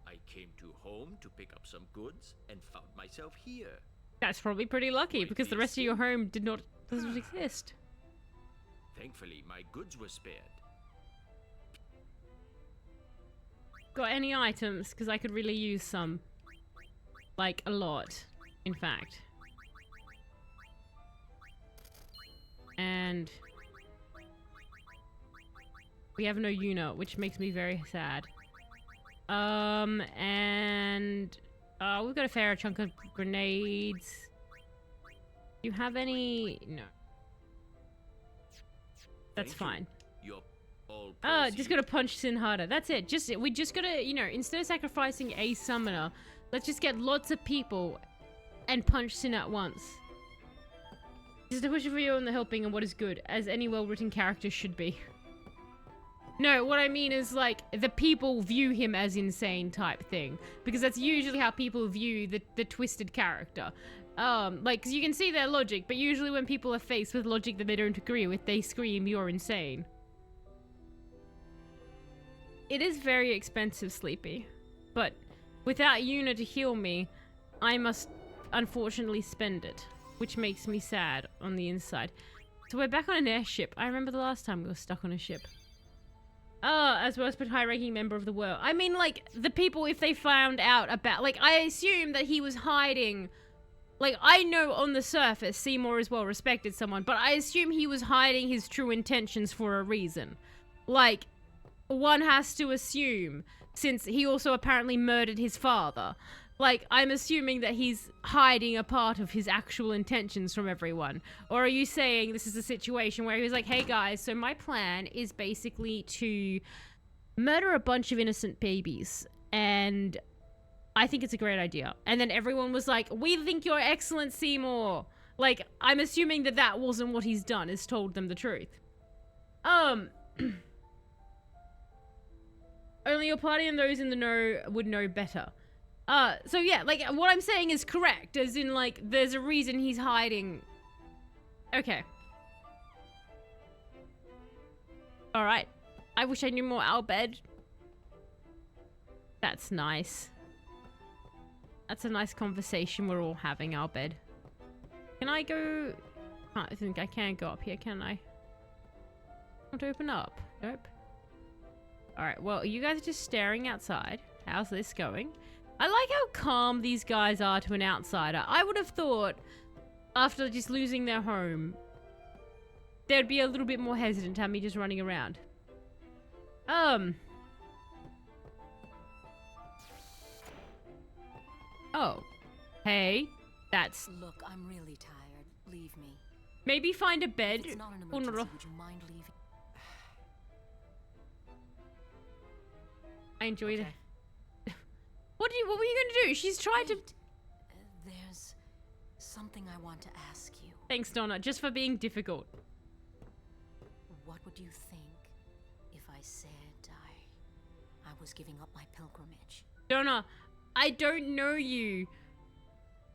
I came to home to pick up some goods and found myself here. That's probably pretty lucky, because the rest of your home doesn't exist. Thankfully, my goods were spared. Got any items? Because I could really use some. Like, a lot, in fact. And... we have no unit, which makes me very sad. And... we've got a fair chunk of grenades. Do you have any? No. That's fine. You're all Just gotta punch Sin harder. That's it. We just gotta, you know, instead of sacrificing a summoner, let's just get lots of people and punch Sin at once. Just a push for you on the helping and what is good, as any well-written character should be. No, what I mean is, like, the people view him as insane type thing. Because that's usually how people view the twisted character. Like, 'cause you can see their logic, but usually when people are faced with logic that they don't agree with, they scream, "You're insane." It is very expensive, Sleepy. But without Yuna to heal me, I must unfortunately spend it, which makes me sad on the inside. So we're back on an airship. I remember the last time we were stuck on a ship. As worst but high-ranking member of the world. I mean, like, the people, if they found out about... Like, I assume that he was hiding... Like, I know on the surface Seymour is well-respected someone, but I assume he was hiding his true intentions for a reason. Like, one has to assume, since he also apparently murdered his father. Like, I'm assuming that he's hiding a part of his actual intentions from everyone. Or are you saying this is a situation where he was like, hey guys, so my plan is basically to murder a bunch of innocent babies, and I think it's a great idea. And then everyone was like, we think you're excellent, Seymour. Like, I'm assuming that that wasn't what he's done, is told them the truth. Only your party and those in the know would know better. So yeah, like, what I'm saying is correct, as in, like, there's a reason he's hiding. Okay. Alright. I wish I knew more Albed. That's nice. That's a nice conversation we're all having, Albed. Can I go... I think I can't go up here, can I? Want to open up? Nope. Alright, well, you guys are just staring outside. How's this going? I like how calm these guys are to an outsider. I would have thought, after just losing their home, they'd be a little bit more hesitant to have me just running around. Oh. Hey. That's... Look, I'm really tired. Leave me. Maybe find a bed. If it's not an emergency, would you mind leaving? I enjoyed it. What were you going to do? She's tried to... There's something I want to ask you. Thanks, Donna, just for being difficult. What would you think if I said I was giving up my pilgrimage? Donna, I don't know you.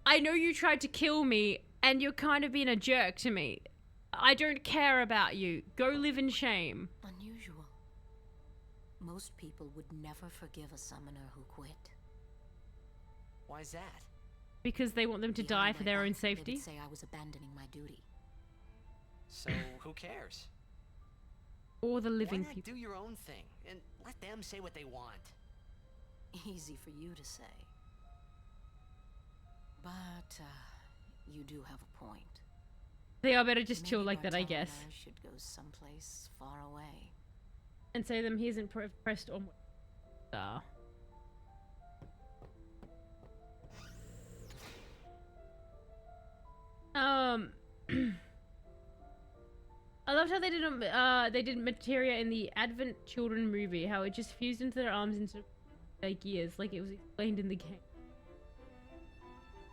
I know you tried to kill me, and you're kind of being a jerk to me. I don't care about you. Go live in shame. Unusual. Most people would never forgive a summoner who quit. Why's that? Because they want them to die for their own safety? They'd say I was abandoning my duty. So, who cares? Or the living Why not people. do your own thing and let them say what they want? Easy for you to say. But, you do have a point. They are better just chill like that, I guess. Should go someplace far away. And say them he isn't pressed on... I loved how they did materia in the Advent Children movie, how it just fused into their arms into their gears, like it was explained in the game.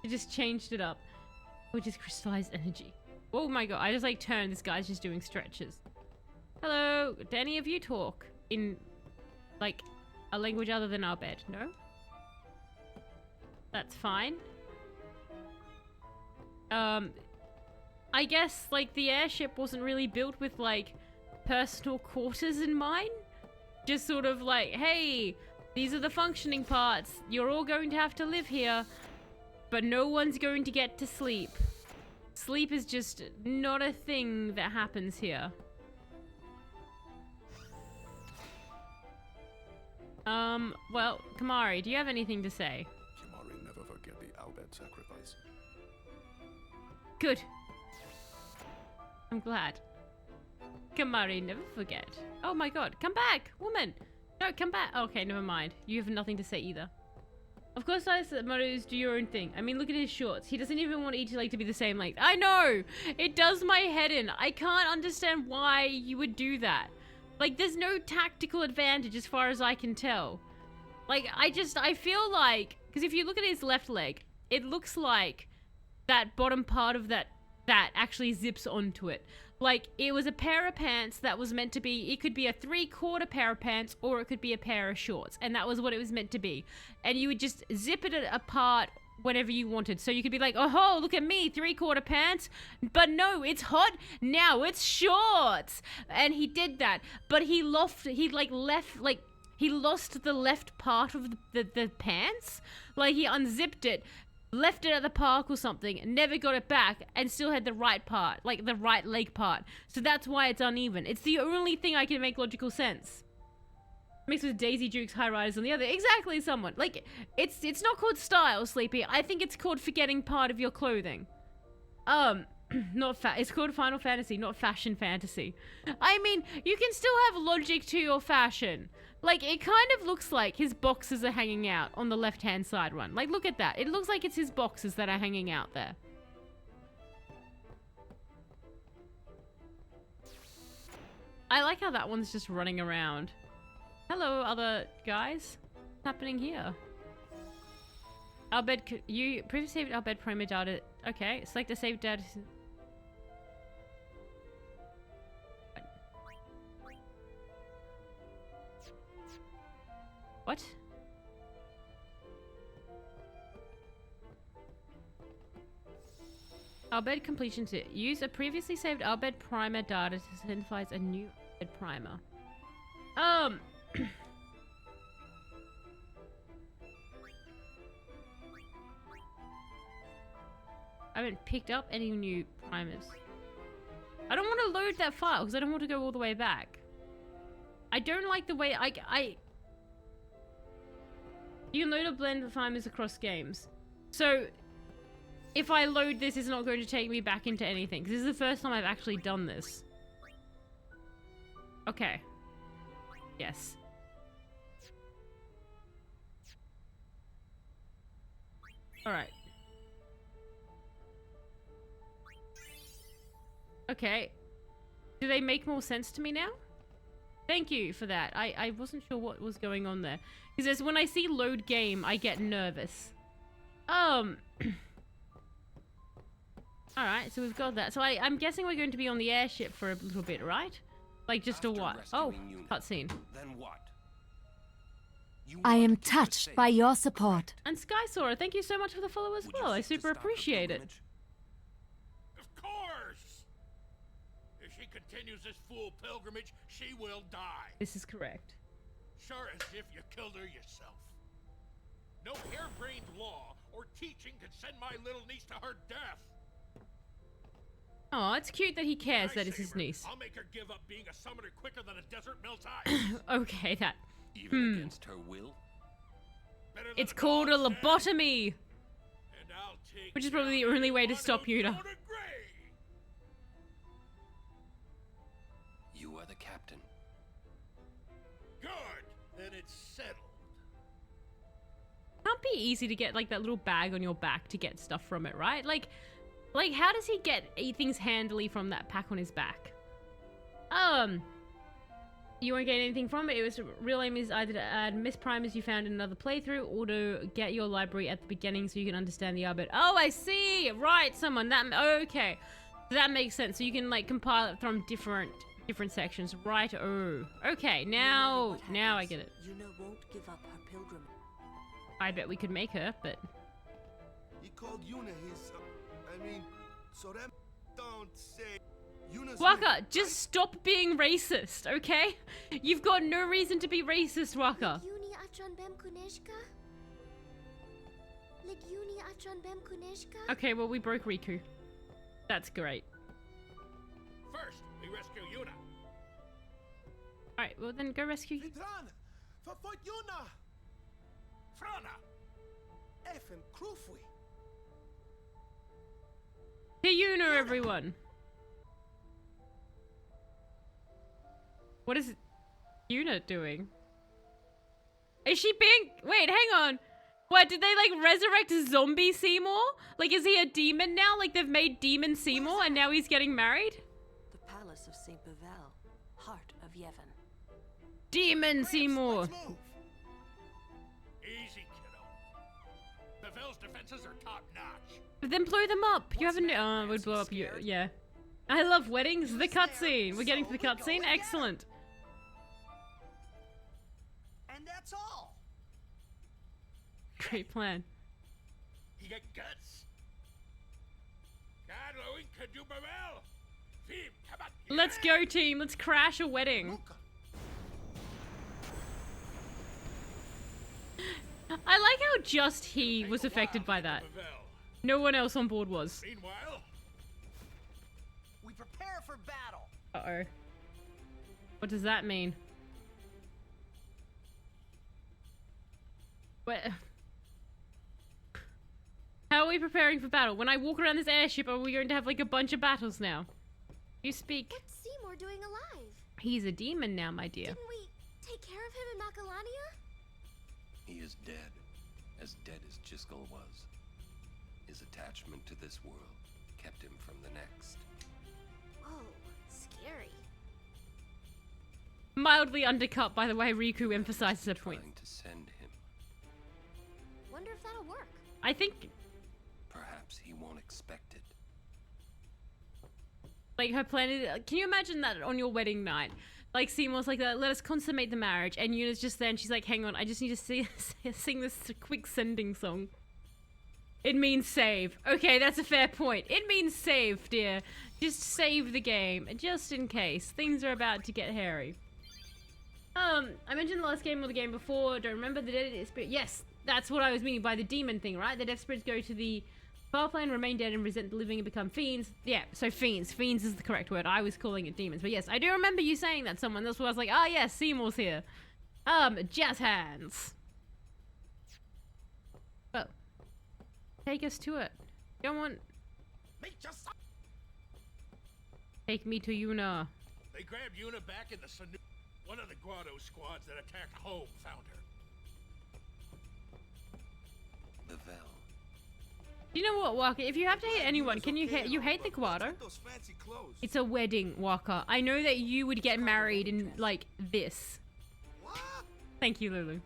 It just changed it up, which is crystallized energy. Oh my god, I just like turned, this guy's just doing stretches. Hello, do any of you talk in, like, a language other than our bed? No? That's fine. I guess, like, the airship wasn't really built with, like, personal quarters in mind. Just sort of like, hey, these are the functioning parts. You're all going to have to live here, but no one's going to get to sleep. Sleep is just not a thing that happens here. Well, Kamari, do you have anything to say? Kamari never forget the Albed sacrifice. Good. I'm glad. Kamari, never forget. Oh my god, come back, woman! No, come back. Okay, never mind. You have nothing to say either. Of course, I said, Motos, do your own thing. I mean, look at his shorts. He doesn't even want each leg to be the same length. I know! It does my head in. I can't understand why you would do that. Like, there's no tactical advantage as far as I can tell. Like, I feel like... Because if you look at his left leg, it looks like that bottom part of that actually zips onto it. Like, it was a pair of pants that was meant to be, it could be a 3/4 pair of pants, or it could be a pair of shorts, and that was what it was meant to be. And you would just zip it apart whatever you wanted. So you could be like, oh, look at me, 3/4 pants. But no, it's hot. Now it's shorts. And he did that. But he lost the left part of the pants. Like, he unzipped it, left it at the park or something, never got it back, and still had the right part, like the right leg part. So that's why it's uneven. It's the only thing I can make logical sense. Mixed with Daisy Duke's high riders on the other. Exactly, someone. Like, it's not called style, Sleepy. I think it's called forgetting part of your clothing. It's called Final Fantasy, not Fashion Fantasy. I mean, you can still have logic to your fashion. Like, it kind of looks like his boxes are hanging out on the left-hand side one. Like, look at that. It looks like it's his boxes that are hanging out there. I like how that one's just running around. Hello, other guys. What's happening here? Albed, you previously saved Albed Prima data. Okay, select the save data. What? Albed completion to use a previously saved Albed Primer data to synthesize a new Albed Primer. I haven't picked up any new primers. I don't want to load that file because I don't want to go all the way back. I don't like the way you can load a blend of primers across games. So if I load this, it's not going to take me back into anything because this is the first time I've actually done this. Okay. Yes. Alright. Okay. Do they make more sense to me now? Thank you for that. I wasn't sure what was going on there. Because when I see load game, I get nervous. Alright, so we've got that. So I'm guessing we're going to be on the airship for a little bit, right? Like, just a what? Oh, cutscene. Then what? I am touched by your support. And Sky Sora, thank you so much for the follow as well. I super appreciate it. Of course! If she continues this fool pilgrimage, she will die. This is correct. Sure as if you killed her yourself. No harebrained law or teaching can send my little niece to her death. Oh, it's cute that he cares that it's his niece. I'll make her give up being a summoner quicker than a desert melts ice. Okay, that. Even against her will? It's called a lobotomy! Which is probably the only way to stop Yuna. You are the captain. Good! Then it's settled. Can't be easy to get, like, that little bag on your back to get stuff from it, right? Like, how does he get things handily from that pack on his back? You won't get anything from it. It was real aim is either to add misprimers you found in another playthrough or to get your library at the beginning so you can understand the Albed. Oh, I see! Right, someone. Okay. That makes sense. So you can, like, compile it from different sections. Right, oh. Okay, now I get it. Yuna won't give up her pilgrimage. I bet we could make her, but... He called Yuna his... so that don't say... Yuna's Waka, just stop being racist, okay? You've got no reason to be racist, Waka. Okay, well, we broke Riku. That's great. First, we rescue Yuna. Alright, well then go rescue... Yuna! Frana! Effin' Krufwi! To Yuna, everyone! What is Yuna doing? Is she being... Wait, hang on. What, did they, like, resurrect zombie Seymour? Like, is he a demon now? Like, they've made demon Seymour and now he's getting married? The palace of St. Bevel, heart of Yevon. Demon Seymour! Easy, kiddo. Bevel's defenses are top-notch. But then blow them up. You haven't... Oh, we'd blow up you. Yeah. I love weddings. The cutscene. We're getting to the cutscene. Excellent. And that's all. Great plan. You get guts. God, Louis, could you Bavel? Team, come on. Let's go, team. Let's crash a wedding. I like how just he was affected by that. No one else on board was. Meanwhile, We prepare for battle. Uh-oh. What does that mean? What? How are we preparing for battle? When I walk around this airship, are we going to have like a bunch of battles now? You speak. What's Seymour doing alive? He's a demon now, my dear. Didn't we take care of him in Macalania? He is dead as Jiskel was. His attachment to this world kept him from the next. Whoa, scary. Mildly undercut by the way Riku emphasizes her point. Trying to send him. Wonder if that'll work. I think, Perhaps he won't expect it. like, her plan is... Can you imagine that on your wedding night? Like, Seymour's like, let us consummate the marriage, and Yuna's just there, and she's like, hang on, I just need to sing this quick sending song. It means save. Okay, that's a fair point. It means save, dear. Just save the game, just in case. Things are about to get hairy. I mentioned the last game or the game before. Don't remember the dead spirit. Yes, that's what I was meaning by the demon thing, right? The death spirits go to the far plane, remain dead, and resent the living and become fiends. Yeah, so fiends. Fiends is the correct word. I was calling it demons. But yes, I do remember you saying that, someone. That's why I was like, oh yes, Seymour's here. Jazz hands. Well, take us to it. Don't want... Take me to Yuna. they grabbed Yuna back in the Sanu. One of the Grotto squads that attacked home found her. Bavel. You know what, Waka? If you have to hate anyone, can you hate... You hate the Guado? It's a wedding, Waka. I know that you would get married in, like, this. Thank you, Lulu.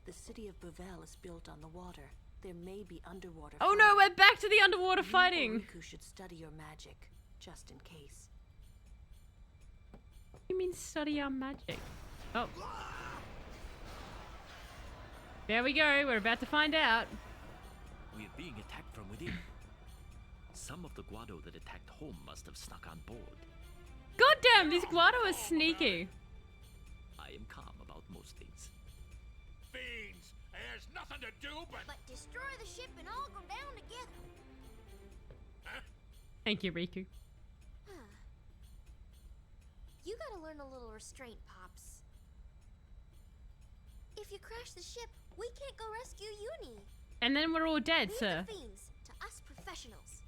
The city of Bavel is built on the water. There may be underwater. Oh no, we're back to the underwater fighting! Riku should study your magic, just in case. You mean study our magic? Oh. There we go, we're about to find out. We are being attacked from within. Some of the Guado that attacked home must have snuck on board. God damn, these Guado are sneaky. I am calm about most things. Fiends! There's nothing to do but destroy the ship and all go down together. Huh? Thank you, Riku. You gotta learn a little restraint, Pops. If you crash the ship, we can't go rescue Uni. And then we're all dead, Leave sir. the fiends to us professionals.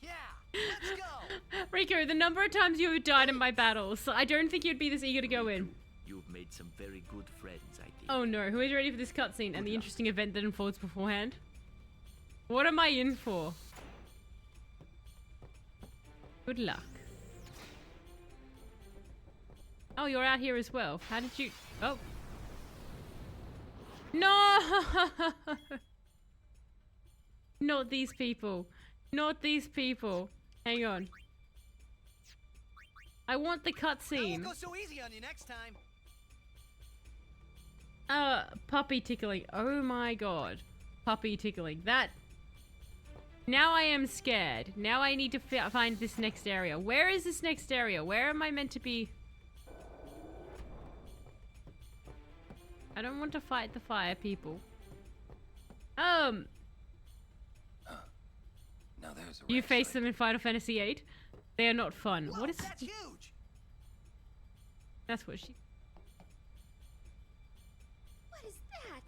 Yeah, let's go. Riku, the number of times you have died in my battles, I don't think you'd be this eager to go in. You've made some very good friends, I think. Oh no, who is ready for this cutscene and the interesting event that unfolds beforehand? What am I in for? Good luck. Oh, you're out here as well. How did you... Oh. No! Not these people. Not these people. Hang on. I want the I cutscene. won't go so easy on you next time. Puppy tickling. Oh my god. Puppy tickling. That... Now I am scared. Now I need to find this next area. Where is this next area? Where am I meant to be? I don't want to fight the fire people. Now there's a You face them in Final Fantasy VIII. They are not fun. Whoa, What is... that's huge. That's what she... What is that?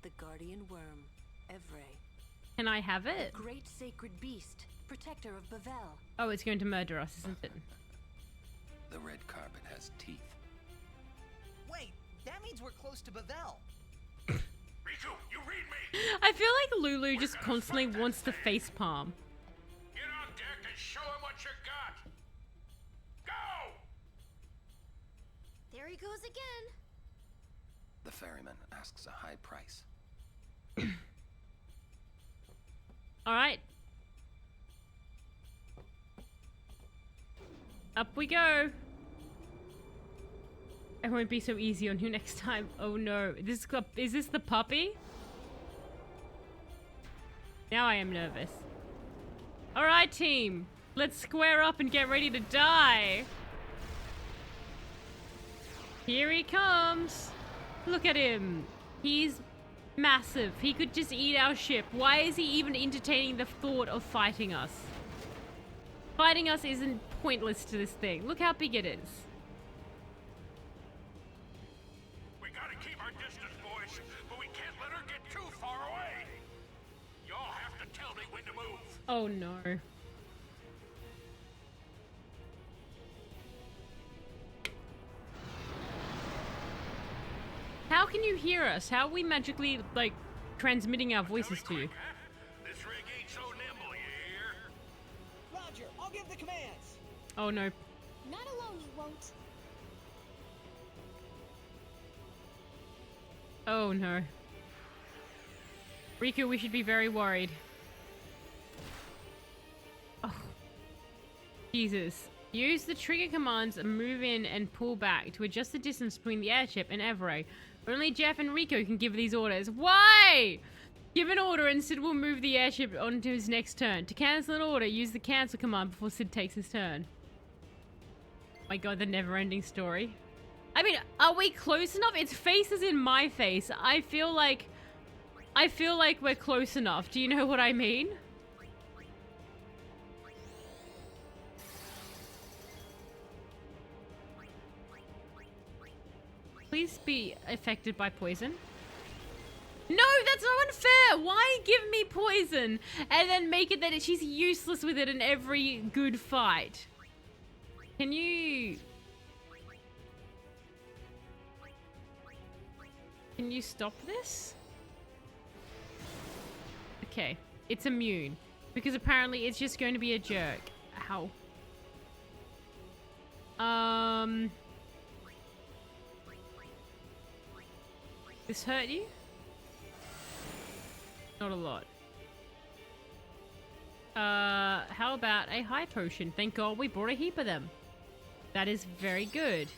The guardian worm, Evrae. Can I have it? Great sacred beast, protector of Bavel. Oh, it's going to murder us, isn't it? The red carpet has teeth. Wait, that means we're close to Bavel. Riku, you read me! I feel like Lulu just constantly wants to facepalm. Get on deck and show him what you got! Go! There he goes again. The ferryman asks a high price. Alright. Up we go. It won't be so easy on you next time. Oh no. Is this the puppy? Now I am nervous. Alright, team. Let's square up and get ready to die. Here he comes. Look at him. He's massive. He could just eat our ship. Why is he even entertaining the thought of fighting us? Fighting us isn't pointless to this thing. Look how big it is. We gotta keep our distance, boys, but we can't let her get too far away. Y'all have to tell me when to move. Oh no. How can you hear us? How are we magically, like, transmitting our voices to you? This rig ain't so nimble, you hear? Roger, I'll give the commands. Oh no. Not alone, you won't. Oh no. Riku, we should be very worried. Oh. Jesus. Use the trigger commands and move in and pull back to adjust the distance between the airship and Evrae. Only Jeff and Rico can give these orders. Why? Give an order and Sid will move the airship onto his next turn. To cancel an order, use the cancel command before Sid takes his turn. Oh my god, the never-ending story. I mean, are we close enough? Its face is in my face. I feel like we're close enough. Do you know what I mean? Please be affected by poison. No, that's so unfair. Why give me poison and then make it that she's useless with it in every good fight? Can you stop this? Okay, it's immune because apparently it's just going to be a jerk. Ow. This hurt you? Not a lot. How about a high potion? Thank God we brought a heap of them. That is very good.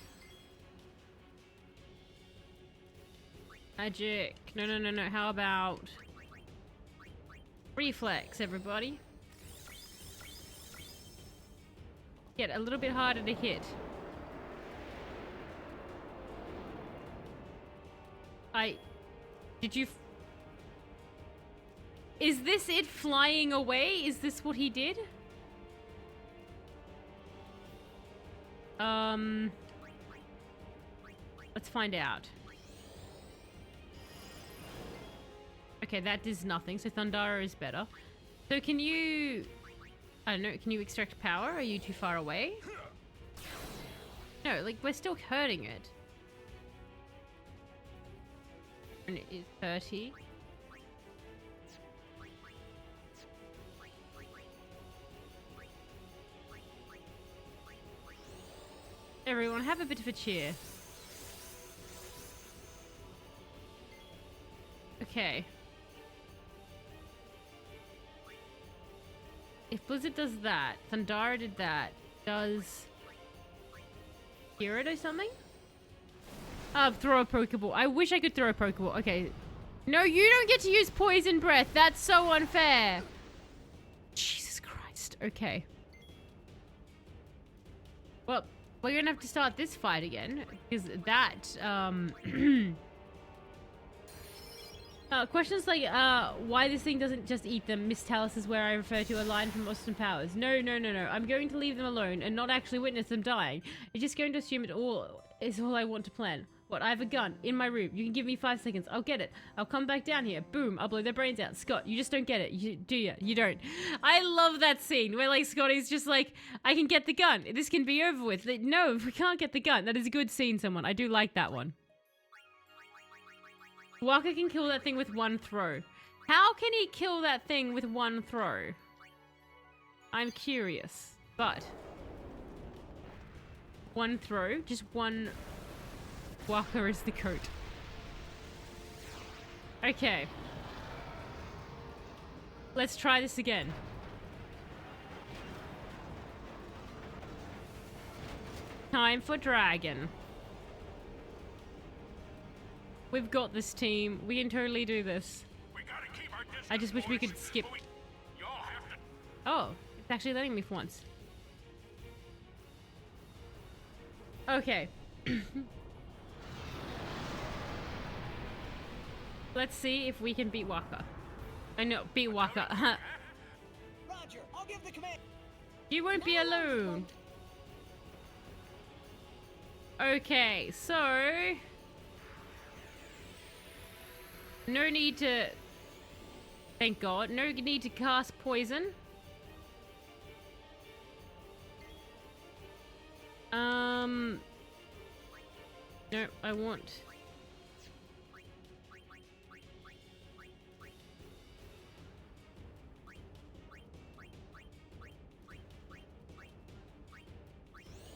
Magic. No. How about reflex, everybody? Get a little bit harder to hit. Is this it flying away? Is this what he did? Let's find out. Okay, that does nothing, so Thundara is better. So can you... I don't know, can you extract power? Are you too far away? No, like, we're still hurting it. And it is 30. Everyone, have a bit of a cheer. Okay. If Blizzard does that, Thundara did that, does Hero do something? Throw a Pokeball. I wish I could throw a Pokeball. Okay. No, you don't get to use Poison Breath. That's so unfair. Jesus Christ. Okay. Well, we're gonna have to start this fight again, because that, questions like, why this thing doesn't just eat them. Miss Tallis is where I refer to a line from Austin Powers. No. I'm going to leave them alone and not actually witness them dying. You're just going to assume it all is all I want to plan. What, I have a gun in my room. You can give me 5 seconds. I'll get it. I'll come back down here. Boom. I'll blow their brains out. Scott, you just don't get it. Do you? You don't. I love that scene where, like, Scotty's just like, I can get the gun. This can be over with. Like, no, we can't get the gun. That is a good scene, someone. I do like that one. Waka can kill that thing with one throw. How can he kill that thing with one throw? I'm curious. But one throw, just one. Waka is the coat. Okay. Let's try this again. Time for dragon. We've got this, team. We can totally do this. I just wish we could skip. Oh, it's actually letting me for once. Okay. Let's see if we can beat Waka. I know, beat Waka. Roger, I'll give the command. You won't be alone. Okay, so no need to, thank God, no need to cast poison. No, I want.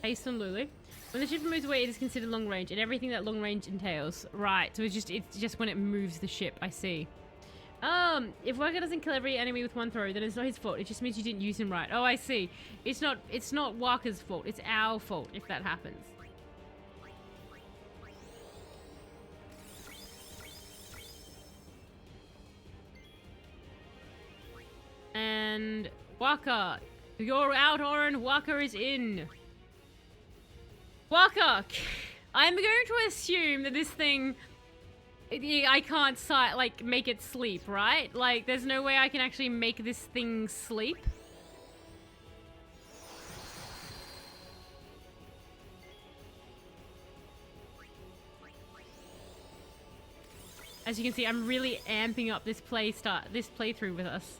Haste on Lulu. When the ship moves away, it is considered long range, and everything that long range entails. Right, so it's just when it moves the ship. I see. If Waka doesn't kill every enemy with one throw, then it's not his fault. It just means you didn't use him right. Oh, I see. It's not Waka's fault. It's our fault if that happens. And Waka, you're out, Oren. Waka is in. Waka, I'm going to assume that this thing, I can't like make it sleep, right? Like, there's no way I can actually make this thing sleep. As you can see, I'm really amping up this playthrough with us.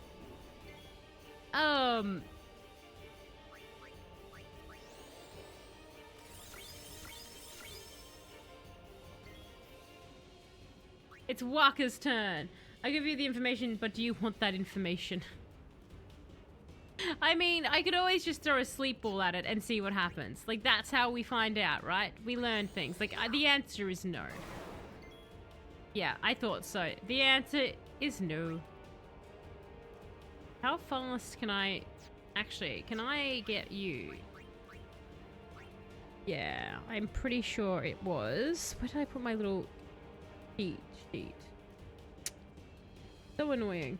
It's Waka's turn. I give you the information, but do you want that information? I mean, I could always just throw a sleep ball at it and see what happens. Like, that's how we find out, right? We learn things. Like, the answer is no. Yeah, I thought so. The answer is no. How fast can I... Actually, can I get you? Yeah, I'm pretty sure it was... Where did I put my little cheat sheet? So annoying.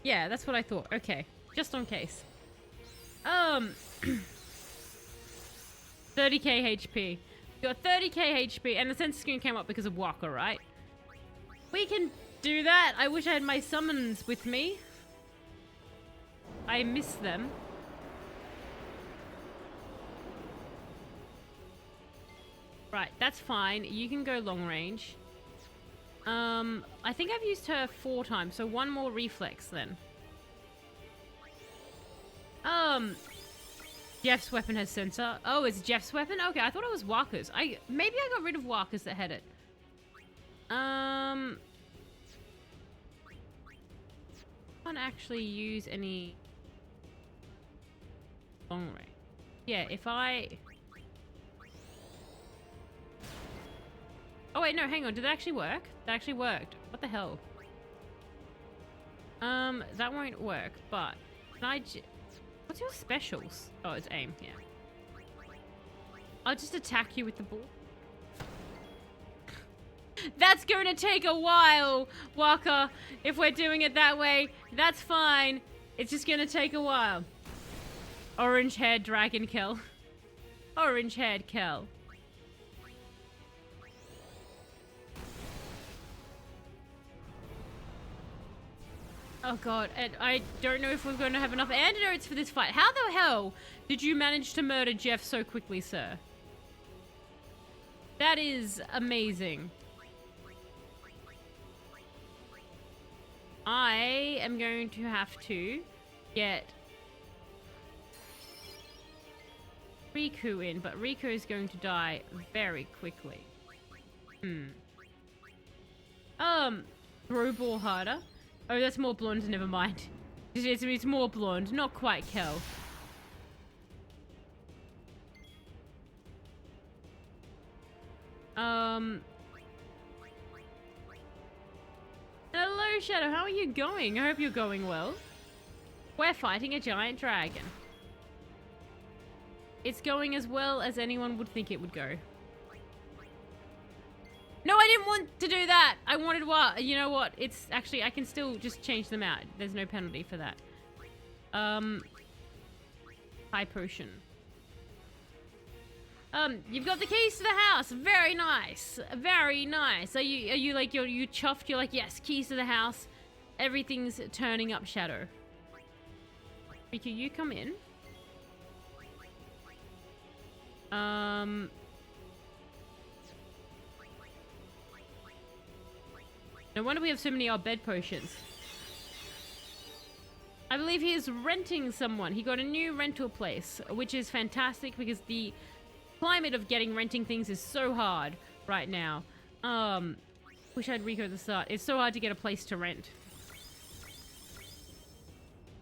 Yeah, that's what I thought. Okay, just in case. 30k HP. You got 30k HP, and the sensor screen came up because of Waka, right? We can do that. I wish I had my summons with me. I miss them. Right, that's fine. You can go long range. I think I've used her 4 times, so 1 more reflex then. Jeff's weapon has sensor. Oh, it's Jeff's weapon? Okay, I thought it was Waka's. Maybe I got rid of Waka's that had it. Can't actually use any long range. Yeah, if I... Oh wait, no, hang on. Did that actually work? That actually worked. What the hell? That won't work, but can I what's your specials? Oh, it's aim, yeah. I'll just attack you with the ball. That's going to take a while, Waka. If we're doing it that way, that's fine. It's just going to take a while. Orange-haired dragon kill. Orange-haired kill. Oh god, and I don't know if we're going to have enough antidotes for this fight. How the hell did you manage to murder Jeff so quickly, sir? That is amazing. I am going to have to get Riku in, but Riku is going to die very quickly. Throw ball harder. Oh, that's more blonde, never mind. It's more blonde, not quite Kel. Hello, Shadow, how are you going? I hope you're going well. We're fighting a giant dragon. It's going as well as anyone would think it would go. No, I didn't want to do that. I wanted what? You know what? It's actually, I can still just change them out. There's no penalty for that. High potion. You've got the keys to the house. Very nice. Very nice. Are you like, you chuffed? You're like, yes, keys to the house. Everything's turning up shadow. Riku, you come in. No wonder we have so many bed potions. I believe he is renting someone. He got a new rental place, which is fantastic because the climate of renting things is so hard right now. Wish I had Rico at the start. It's so hard to get a place to rent.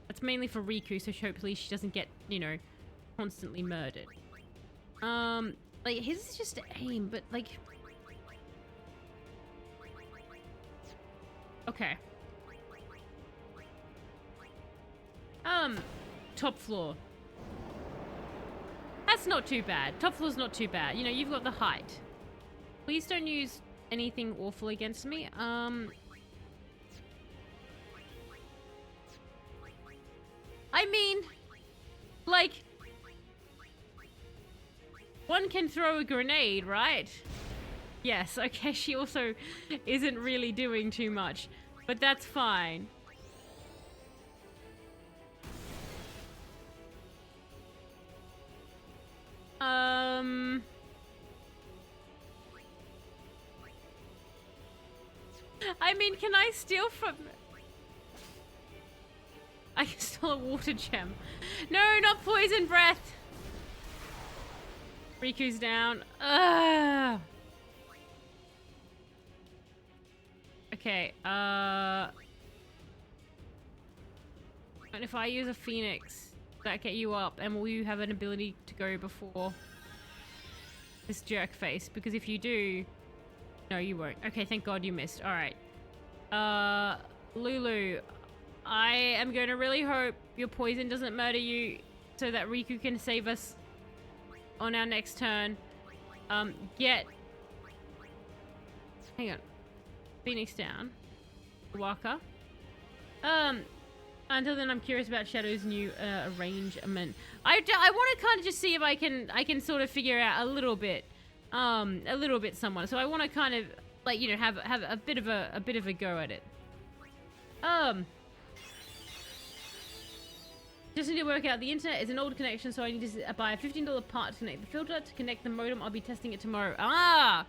That's mainly for Riku, so hopefully she doesn't get, you know, constantly murdered. Like, his is just aim, but, like... Okay. Top floor. That's not too bad. Top floor's not too bad. You know, you've got the height. Please don't use anything awful against me. I mean, like, one can throw a grenade, right? Yes, okay, she also isn't really doing too much, but that's fine. I mean, can I steal from... I can steal a water gem. No, not poison breath. Riku's down. Ugh. Okay, and if I use a phoenix, that get you up, and will you have an ability to go before this jerk face? Because if you do, no, you won't. Okay, thank God you missed. All right, Lulu, I am going to really hope your poison doesn't murder you, so that Riku can save us on our next turn. Hang on. Phoenix down. Waka. Until then, I'm curious about Shadow's new arrangement. I want to kind of just see if I can sort of figure out a little bit someone. So I want to kind of, like, you know, have a bit of a go at it. Just need to work out the internet. It's an old connection, so I need to buy a $15 part to connect the filter to connect the modem. I'll be testing it tomorrow. Ah,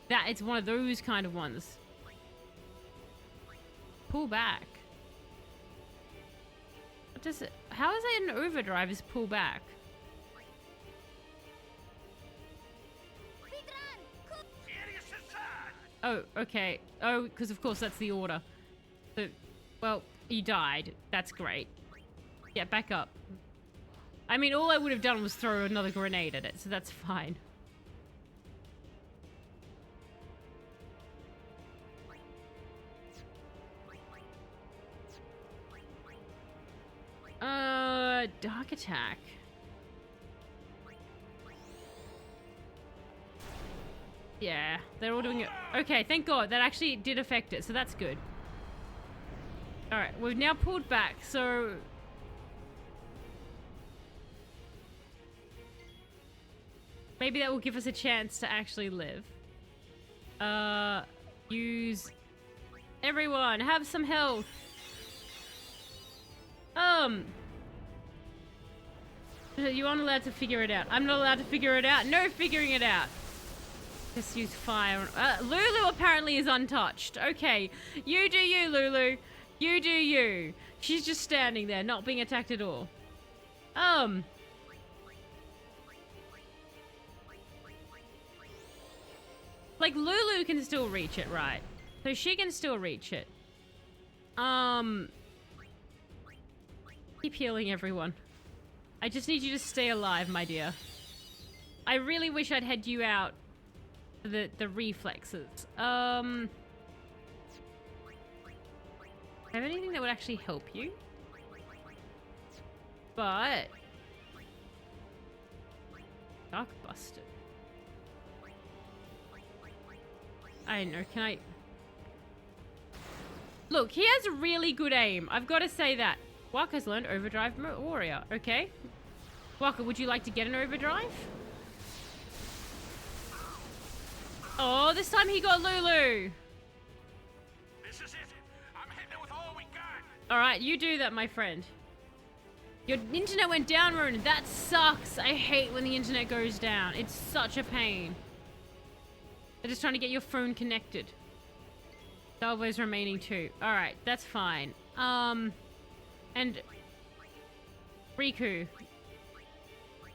that it's one of those kind of ones. Pull back. What does it? How is it an overdrive? Is pull back? Oh, okay. Oh, because of course that's the order. So, well, you died. That's great. Yeah, back up. I mean, all I would have done was throw another grenade at it, so that's fine. Dark attack. Yeah, they're all doing it. Okay, thank God. That actually did affect it, so that's good. Alright, we've now pulled back, so... maybe that will give us a chance to actually live. Use... everyone, have some health. You aren't allowed to figure it out. I'm not allowed to figure it out. No figuring it out. Just use fire. Lulu apparently is untouched. Okay, you do you, Lulu. You do you. She's just standing there, not being attacked at all. Like, Lulu can still reach it, right? So she can still reach it. Keep healing everyone. I just need you to stay alive, my dear. I really wish I'd had you out for the reflexes. Have anything that would actually help you? But... Dark busted. I don't know, can I... Look, he has really good aim. I've got to say that. Waka's learned Overdrive Warrior. Okay. Waka, would you like to get an Overdrive? Oh, this time he got Lulu. This is it. I'm hitting it with all we got. Alright, you do that, my friend. Your internet went down, Ronan. That sucks. I hate when the internet goes down. It's such a pain. They're just trying to get your phone connected. Salvo's remaining 2. Alright, that's fine. And... Riku.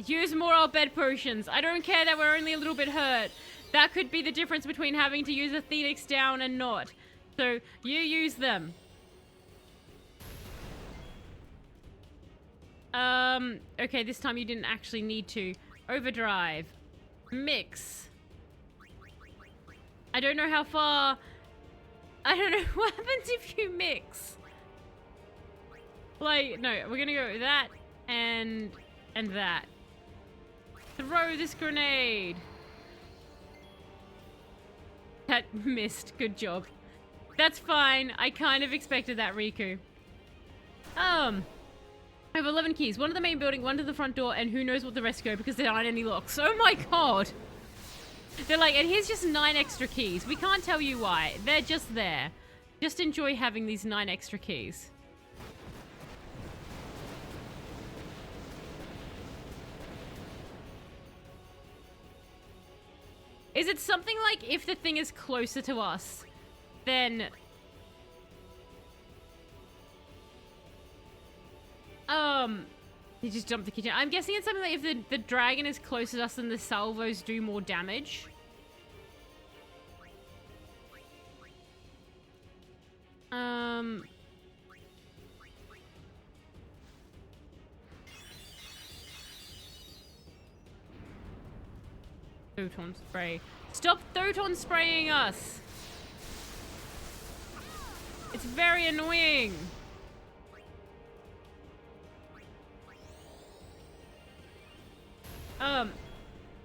Use more old bed potions. I don't care that we're only a little bit hurt. That could be the difference between having to use a Phoenix down and not. So, you use them. Okay, this time you didn't actually need to. Overdrive. Mix. I don't know how far... I don't know what happens if you mix. Like, no, we're gonna go that and that. Throw this grenade. That missed. Good job. That's fine. I kind of expected that, Riku. I have 11 keys. 1 to the main building, 1 to the front door, and who knows what the rest go because there aren't any locks. Oh my god. They're like, and here's just 9 extra keys. We can't tell you why. They're just there. Just enjoy having these 9 extra keys. Is it something like if the thing is closer to us, then... You just jumped the kitchen. I'm guessing it's something like if the dragon is closer to us, then the salvos do more damage. Photon spray. Stop photon spraying us! It's very annoying.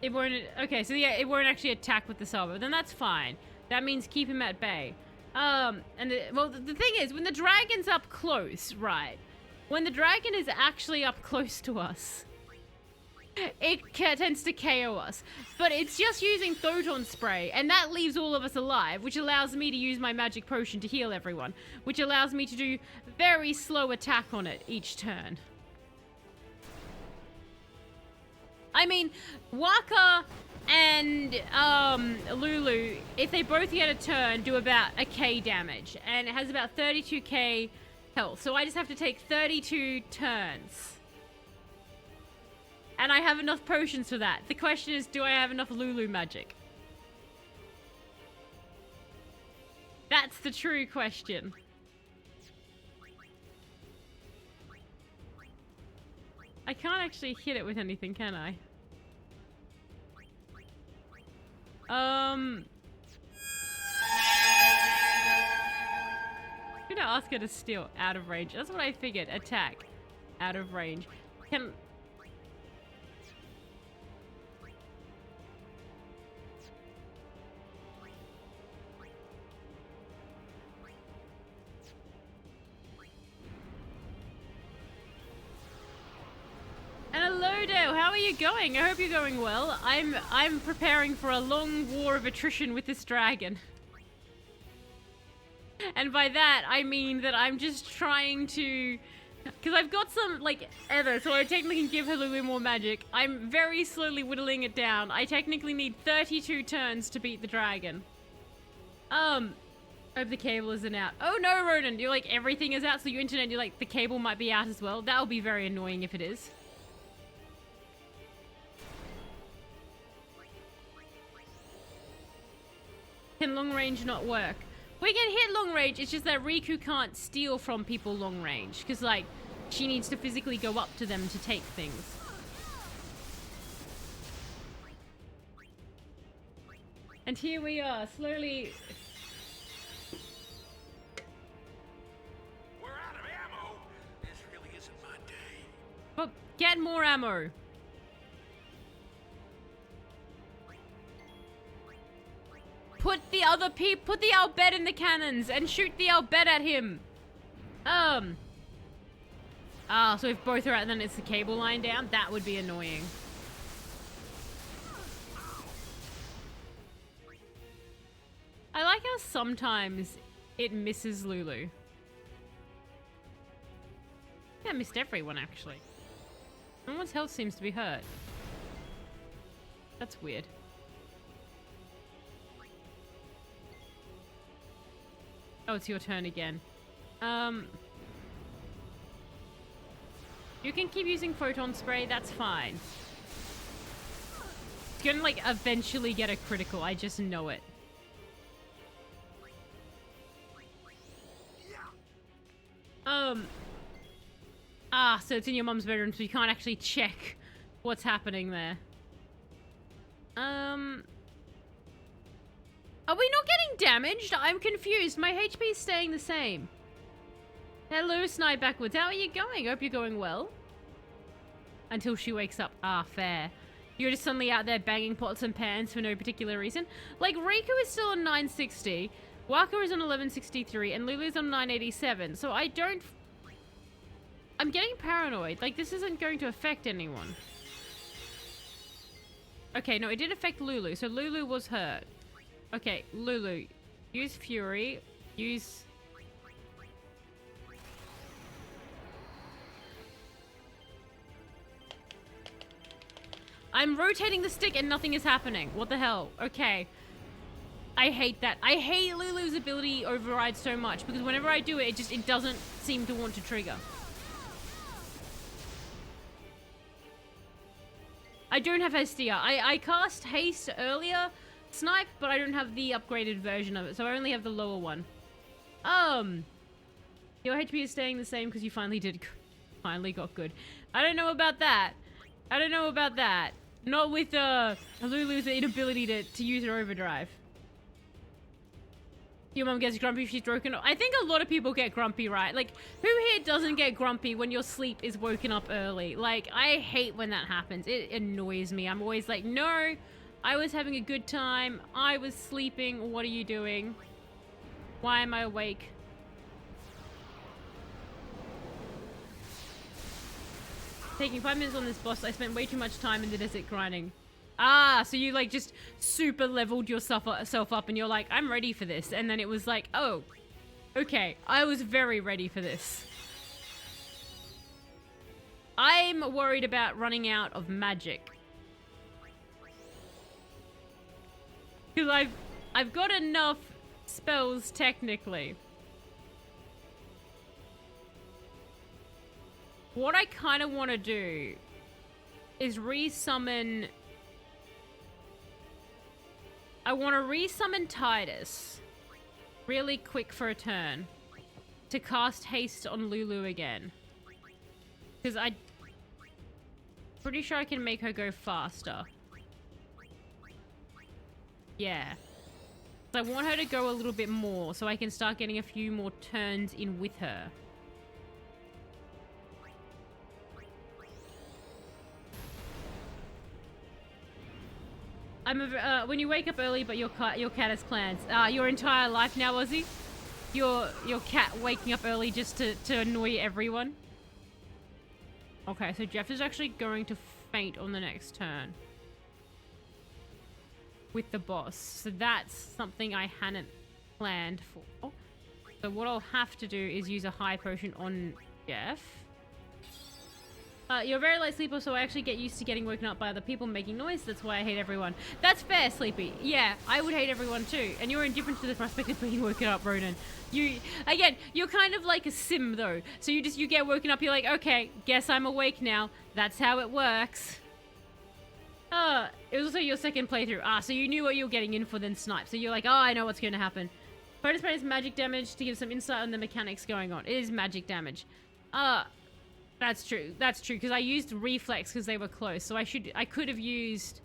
It won't... Okay, so yeah, it won't actually attack with the salvo. Then that's fine. That means keep him at bay. Well, the thing is, when the dragon's up close, right? When the dragon is actually up close to us, it tends to KO us. But it's just using Photon Spray, and that leaves all of us alive, which allows me to use my magic potion to heal everyone, which allows me to do very slow attack on it each turn. I mean, Waka and Lulu, if they both get a turn, do about a K damage, and it has about 32k health. So I just have to take 32 turns. And I have enough potions for that. The question is, do I have enough Lulu magic? That's the true question. I can't actually hit it with anything, can I? I'm gonna ask her to steal out of range. That's what I figured. Attack. Out of range. Can... And hello, Dale. How are you going? I hope you're going well. I'm preparing for a long war of attrition with this dragon. And by that, I mean that I'm just trying to... Because I've got some, like, Ether, so I technically can give her a little bit more magic. I'm very slowly whittling it down. I technically need 32 turns to beat the dragon. Hope the cable isn't out. Oh no, Ronan, you're like, everything is out, so your internet, you're like, the cable might be out as well. That'll be very annoying if it is. Can long range not work? We can hit long range, it's just that Riku can't steal from people long range. Because, like, she needs to physically go up to them to take things. And here we are, slowly... We're out of ammo! This really isn't my day. But get more ammo. put the Albed in the cannons and shoot the Albed at him. So if both are out, then it's the cable line down. That would be annoying. I like how sometimes it misses Lulu. Yeah, I missed everyone, actually. No one's health seems to be hurt. That's weird. Oh, it's your turn again. You can keep using photon spray, that's fine. It's gonna, like, eventually get a critical, I just know it. So it's in your mom's bedroom, so you can't actually check what's happening there. Are we not getting damaged? I'm confused. My HP is staying the same. Hello, Snipe Backwards. How are you going? I hope you're going well. Until she wakes up. Ah, fair. You're just suddenly out there banging pots and pans for no particular reason. Like, Riku is still on 960, Waka is on 1163, and Lulu's on 987. So I don't... I'm getting paranoid. Like, this isn't going to affect anyone. Okay, no, it did affect Lulu. So Lulu was hurt. Okay, Lulu. Use Fury. Use... I'm rotating the stick and nothing is happening. What the hell? Okay. I hate that. I hate Lulu's ability override so much because whenever I do it, it doesn't seem to want to trigger. I don't have Hestia. I cast Haste earlier, Snipe, but I don't have the upgraded version of it, so I only have the lower one. Your HP is staying the same because you finally got good. I don't know about that. I don't know about that. Not with Lulu's inability to use her overdrive. Your mom gets grumpy if she's broken up. I think a lot of people get grumpy, right? Like, who here doesn't get grumpy when your sleep is woken up early? Like, I hate when that happens. It annoys me. I'm always like, no, I was having a good time. I was sleeping. What are you doing? Why am I awake? Taking 5 minutes on this boss, I spent way too much time in the desert grinding. Ah, so you like just super leveled yourself up and you're like, I'm ready for this. And then it was like, oh, okay, I was very ready for this. I'm worried about running out of magic. Because I've got enough spells technically. What I kind of want to do is resummon... I want to resummon Titus really quick for a turn to cast Haste on Lulu again. Because I'm pretty sure I can make her go faster. Yeah. So I want her to go a little bit more so I can start getting a few more turns in with her. When you wake up early, but your cat has plans. Your entire life now, Ozzy? Your cat waking up early just to annoy everyone? Okay, so Jeff is actually going to faint on the next turn. With the boss. So that's something I hadn't planned for. So what I'll have to do is use a high potion on Jeff. You're a very light sleeper, so I actually get used to getting woken up by other people making noise. That's why I hate everyone. That's fair, Sleepy. Yeah, I would hate everyone too. And you're indifferent to the prospect of being woken up, Ronan. You're kind of like a sim though. So you get woken up, you're like, okay, guess I'm awake now. That's how it works. It was also your second playthrough. So you knew what you were getting in for then Snipe. So you're like, oh, I know what's going to happen. Bonus spray is magic damage to give some insight on the mechanics going on. It is magic damage. That's true. That's true, because I used reflex because they were close. So I could have used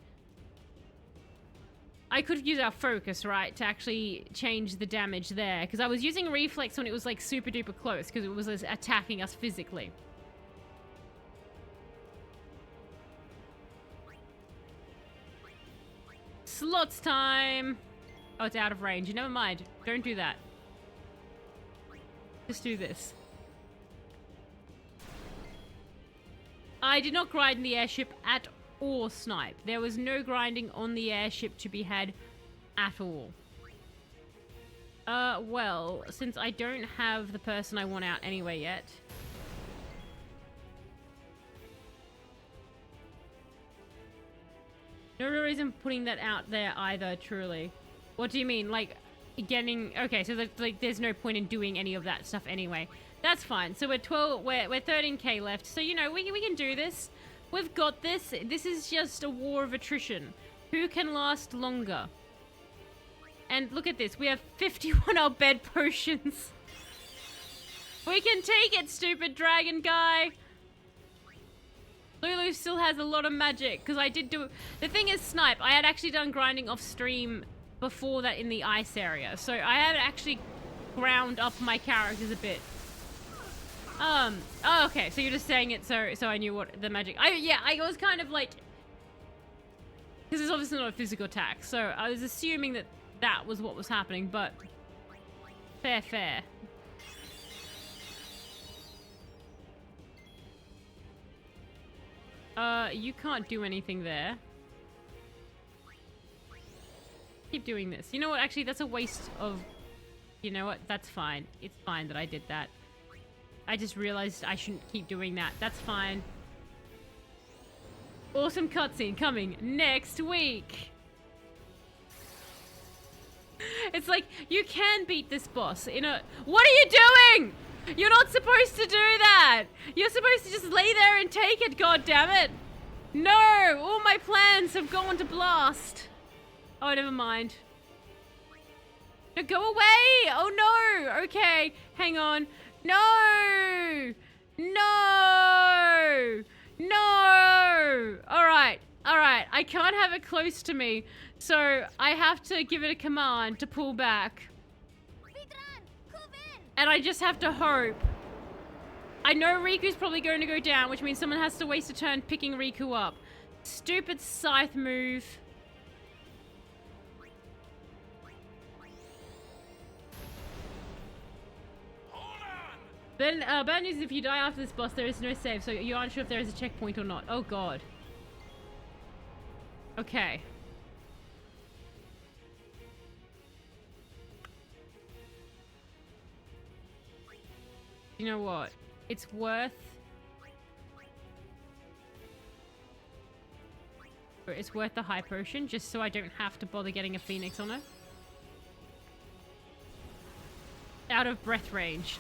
our focus, right, to actually change the damage there. Because I was using reflex when it was like super duper close, because it was attacking us physically. Slots time. Oh, it's out of range. Never mind. Don't do that. Just do this. I did not grind the airship at all, Snipe. There was no grinding on the airship to be had at all. Well, since I don't have the person I want out anyway yet. No reason putting that out there either, truly. What do you mean? Like, getting... Okay, so like, there's no point in doing any of that stuff anyway. That's fine. So we're 13k left. So, you know, we can do this. We've got this. This is just a war of attrition. Who can last longer? And look at this. We have 51 our bed potions. We can take it, stupid dragon guy. Lulu still has a lot of magic, because I did do... The thing is, Snipe, I had actually done grinding off stream before that in the ice area. So I had actually ground up my characters a bit. Oh, okay, so you're just saying it so I knew what the magic... Yeah, I was kind of like... Because it's obviously not a physical attack, so I was assuming that that was what was happening, but... Fair. You can't do anything there. Keep doing this. You know what? Actually, that's a waste of... You know what? That's fine. It's fine that I did that. I just realized I shouldn't keep doing that. That's fine. Awesome cutscene coming next week. It's like, you can beat this boss in a... What are you doing? You're not supposed to do that. You're supposed to just lay there and take it, goddammit. No, all my plans have gone to blast. Oh, never mind. No, go away. Oh, no. Okay, hang on. No. All right. I can't have it close to me, so I have to give it a command to pull back. And I just have to hope. I know Riku's probably going to go down, which means someone has to waste a turn picking Riku up. Stupid scythe move. Then, bad news, if you die after this boss, there is no save, so you aren't sure if there is a checkpoint or not. Oh god. Okay. You know what? It's worth... It's worth the high potion, just so I don't have to bother getting a phoenix on her. Out of breath range.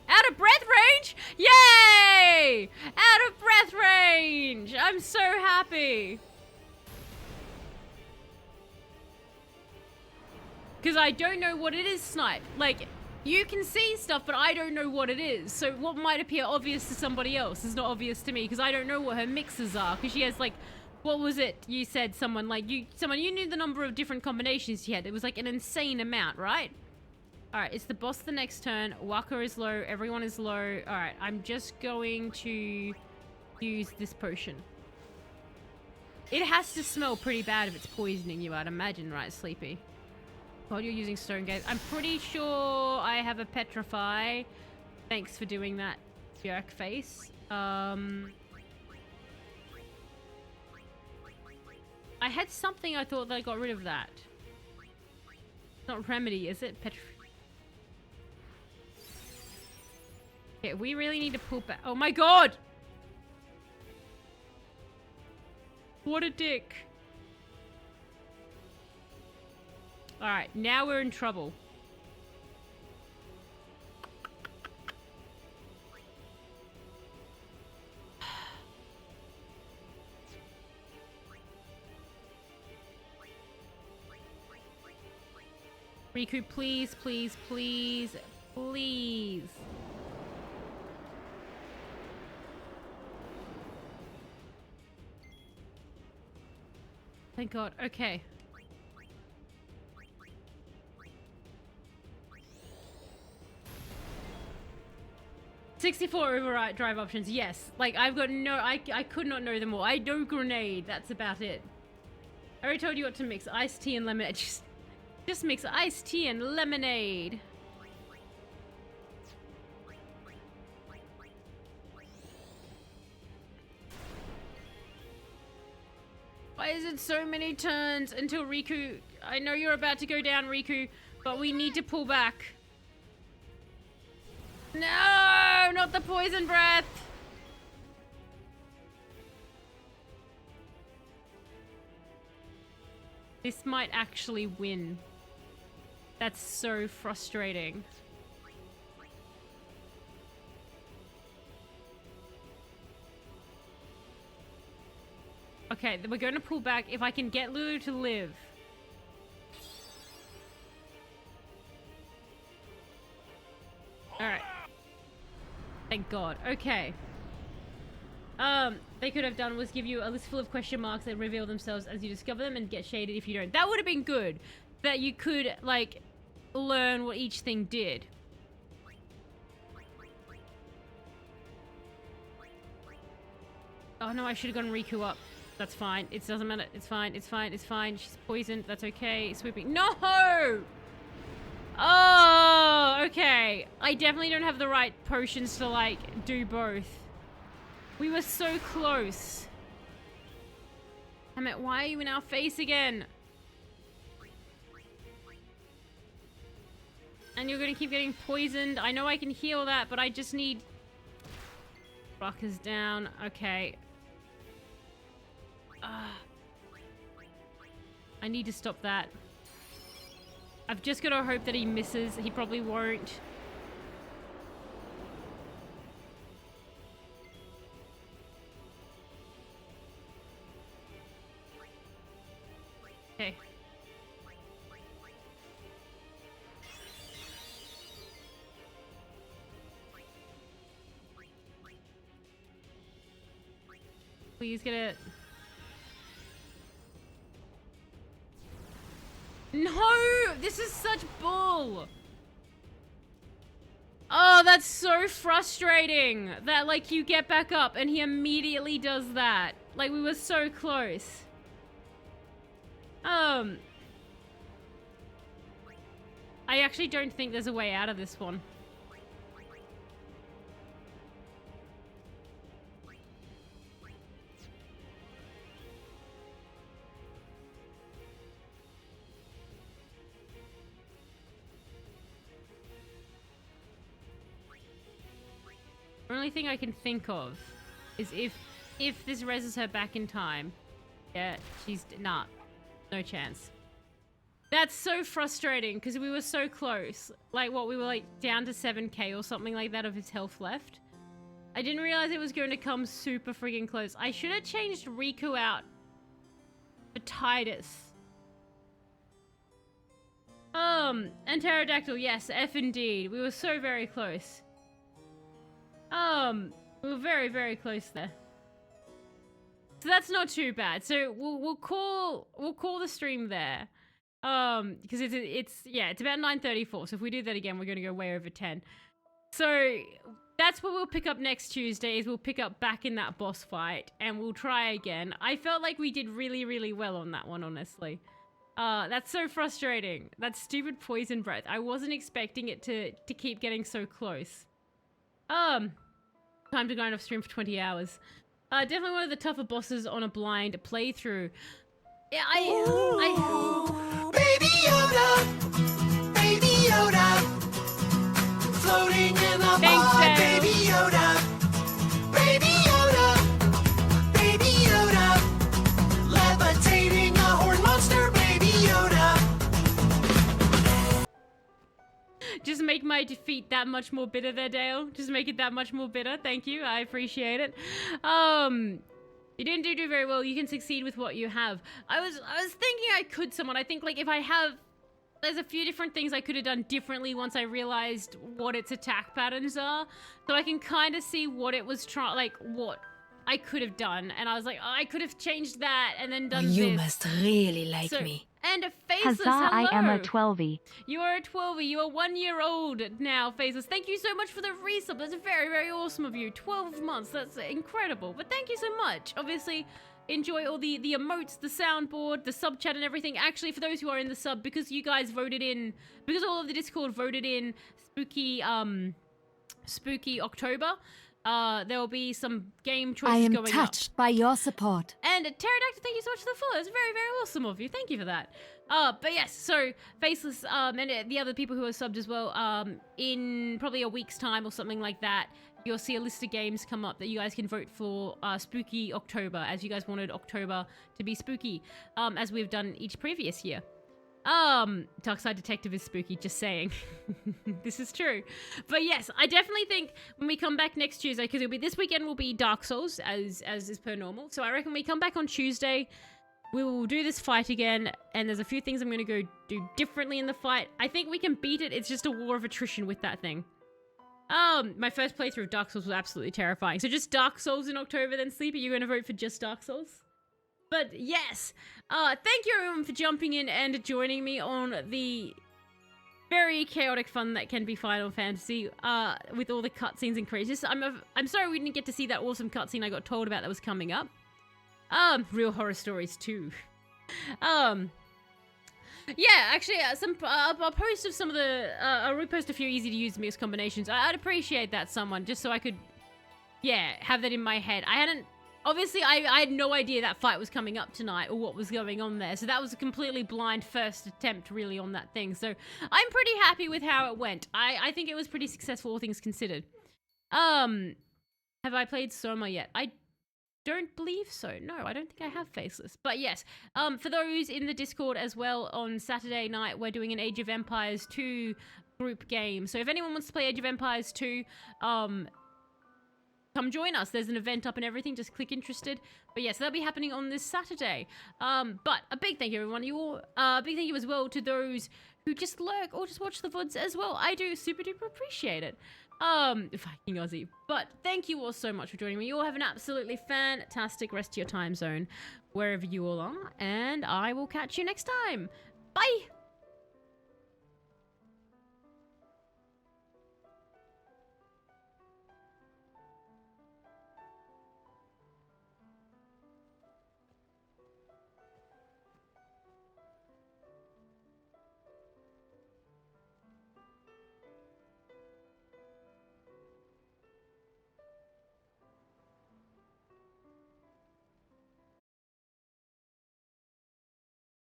Out of breath range? Yay! Out of breath range! I'm so happy. Because I don't know what it is, Snipe. Like, you can see stuff, but I don't know what it is. So what might appear obvious to somebody else is not obvious to me, because I don't know what her mixes are. Because she has, like, what was it? You said someone you knew the number of different combinations she had. It was like an insane amount, right? Alright, it's the boss the next turn. Waka is low. Everyone is low. Alright, I'm just going to use this potion. It has to smell pretty bad if it's poisoning you, I'd imagine, right, Sleepy? While you're using Stone Gaze. I'm pretty sure I have a Petrify. Thanks for doing that, jerk face. I had something I thought that I got rid of that. Not Remedy, is it? Okay, we really need to pull back. Oh my god! What a dick. Alright, now we're in trouble. Riku, please, please, please, please. Thank God. Okay. $64 override drive options, yes. Like, I've got no... I could not know them all. I know grenade, that's about it. I already told you what to mix. Iced tea and lemonade. Just mix iced tea and lemonade. Why is it so many turns until Riku... I know you're about to go down, Riku, but we need to pull back. No, not the poison breath. This might actually win. That's so frustrating. Okay, we're going to pull back if I can get Lulu to live. Alright. Thank God. Okay. They could have done was give you a list full of question marks that reveal themselves as you discover them and get shaded if you don't. That would have been good. That you could, like, learn what each thing did. Oh no, I should have gone Riku up. That's fine. It doesn't matter. It's fine. It's fine. It's fine. She's poisoned. That's okay. Sweeping. No! Oh, okay. I definitely don't have the right potions to, like, do both. We were so close. Damn it, why are you in our face again? And you're gonna keep getting poisoned. I know I can heal that, but I just need... Rockers down. Okay. I need to stop that. I've just got to hope that he misses. He probably won't. Okay. Please get it. No! This is such bull! Oh, that's so frustrating. That, like, you get back up and he immediately does that. Like, we were so close. I actually don't think there's a way out of this one. The only thing I can think of is if this reses her back in time. Yeah, she's nah, no chance. That's so frustrating because we were so close. Like what, we were like down to 7k or something like that of his health left. I didn't realize it was going to come super freaking close. I should have changed Riku out for Titus. And Pterodactyl, yes, F indeed. We were so very close. We were very, very close there. So that's not too bad. So we'll call the stream there. Because it's about 9:34. So if we do that again, we're gonna go way over 10. So that's what we'll pick up next Tuesday. Is we'll pick up back in that boss fight and we'll try again. I felt like we did really, really well on that one, honestly. That's so frustrating. That stupid poison breath. I wasn't expecting it to keep getting so close. Time to grind off stream for 20 hours. Definitely one of the tougher bosses on a blind playthrough. Yeah, Baby Yoda, Baby Yoda, floating in the pod, Baby Yoda, Baby Yoda, Baby Yoda, levitating a horn monster, Baby Yoda. Just make my defeat that much more bitter there, Dale. Just make it that much more bitter. Thank you. I appreciate it. You didn't do very well. You can succeed with what you have. I was thinking I could someone. I think, like, if I have... There's a few different things I could have done differently once I realized what its attack patterns are. So I can kind of see what it was trying... Like, what I could have done. And I was like, oh, I could have changed that and then done this. You must really like me. And Faceless, Huzzah, hello. I am a 12-y. You are a 12-y. You are 1 year old now, Faceless. Thank you so much for the resub. That's very, very awesome of you. 12 months. That's incredible. But thank you so much. Obviously, enjoy all the emotes, the soundboard, the sub chat and everything. Actually, for those who are in the sub, because you guys voted in, because all of the Discord voted in spooky October, there will be some game choices I am going up. touched by your support. And Pterodactyl, thank you so much for the follow. It's very, very awesome of you. Thank you for that. But yes, so Faceless, and the other people who are subbed as well, in probably a week's time or something like that, you'll see a list of games come up that you guys can vote for Spooky October, as you guys wanted October to be spooky, as we've done each previous year. Darkside Detective is spooky, just saying. This is true. But yes, I definitely think when we come back next Tuesday, because it'll be this weekend will be Dark Souls, as is per normal. So I reckon we come back on Tuesday, we will do this fight again, and there's a few things I'm going to go do differently in the fight. I think we can beat it. It's just a war of attrition with that thing. My first playthrough of Dark Souls was absolutely terrifying. So just Dark Souls in October then, Sleepy? You're going to vote for just Dark Souls? But yes, thank you everyone for jumping in and joining me on the very chaotic fun that can be Final Fantasy, with all the cutscenes and craziness. I'm sorry we didn't get to see that awesome cutscene I got told about that was coming up. Real horror stories too. Yeah, actually, I'll post of some of the, I'll repost a few easy to use mixed combinations. I'd appreciate that, someone, just so I could, yeah, have that in my head. Obviously, I had no idea that fight was coming up tonight or what was going on there. So that was a completely blind first attempt, really, on that thing. So I'm pretty happy with how it went. I think it was pretty successful, all things considered. Have I played Soma yet? I don't believe so. No, I don't think I have Faceless. But yes, for those in the Discord as well, on Saturday night, we're doing an Age of Empires 2 group game. So if anyone wants to play Age of Empires 2, come join us. There's an event up and everything. Just click interested. But yes, that'll be happening on this Saturday. But a big thank you, everyone. A big thank you as well to those who just lurk or just watch the VODs as well. I do super duper appreciate it. Fucking Aussie. But thank you all so much for joining me. You all have an absolutely fantastic rest of your time zone, wherever you all are. And I will catch you next time. Bye!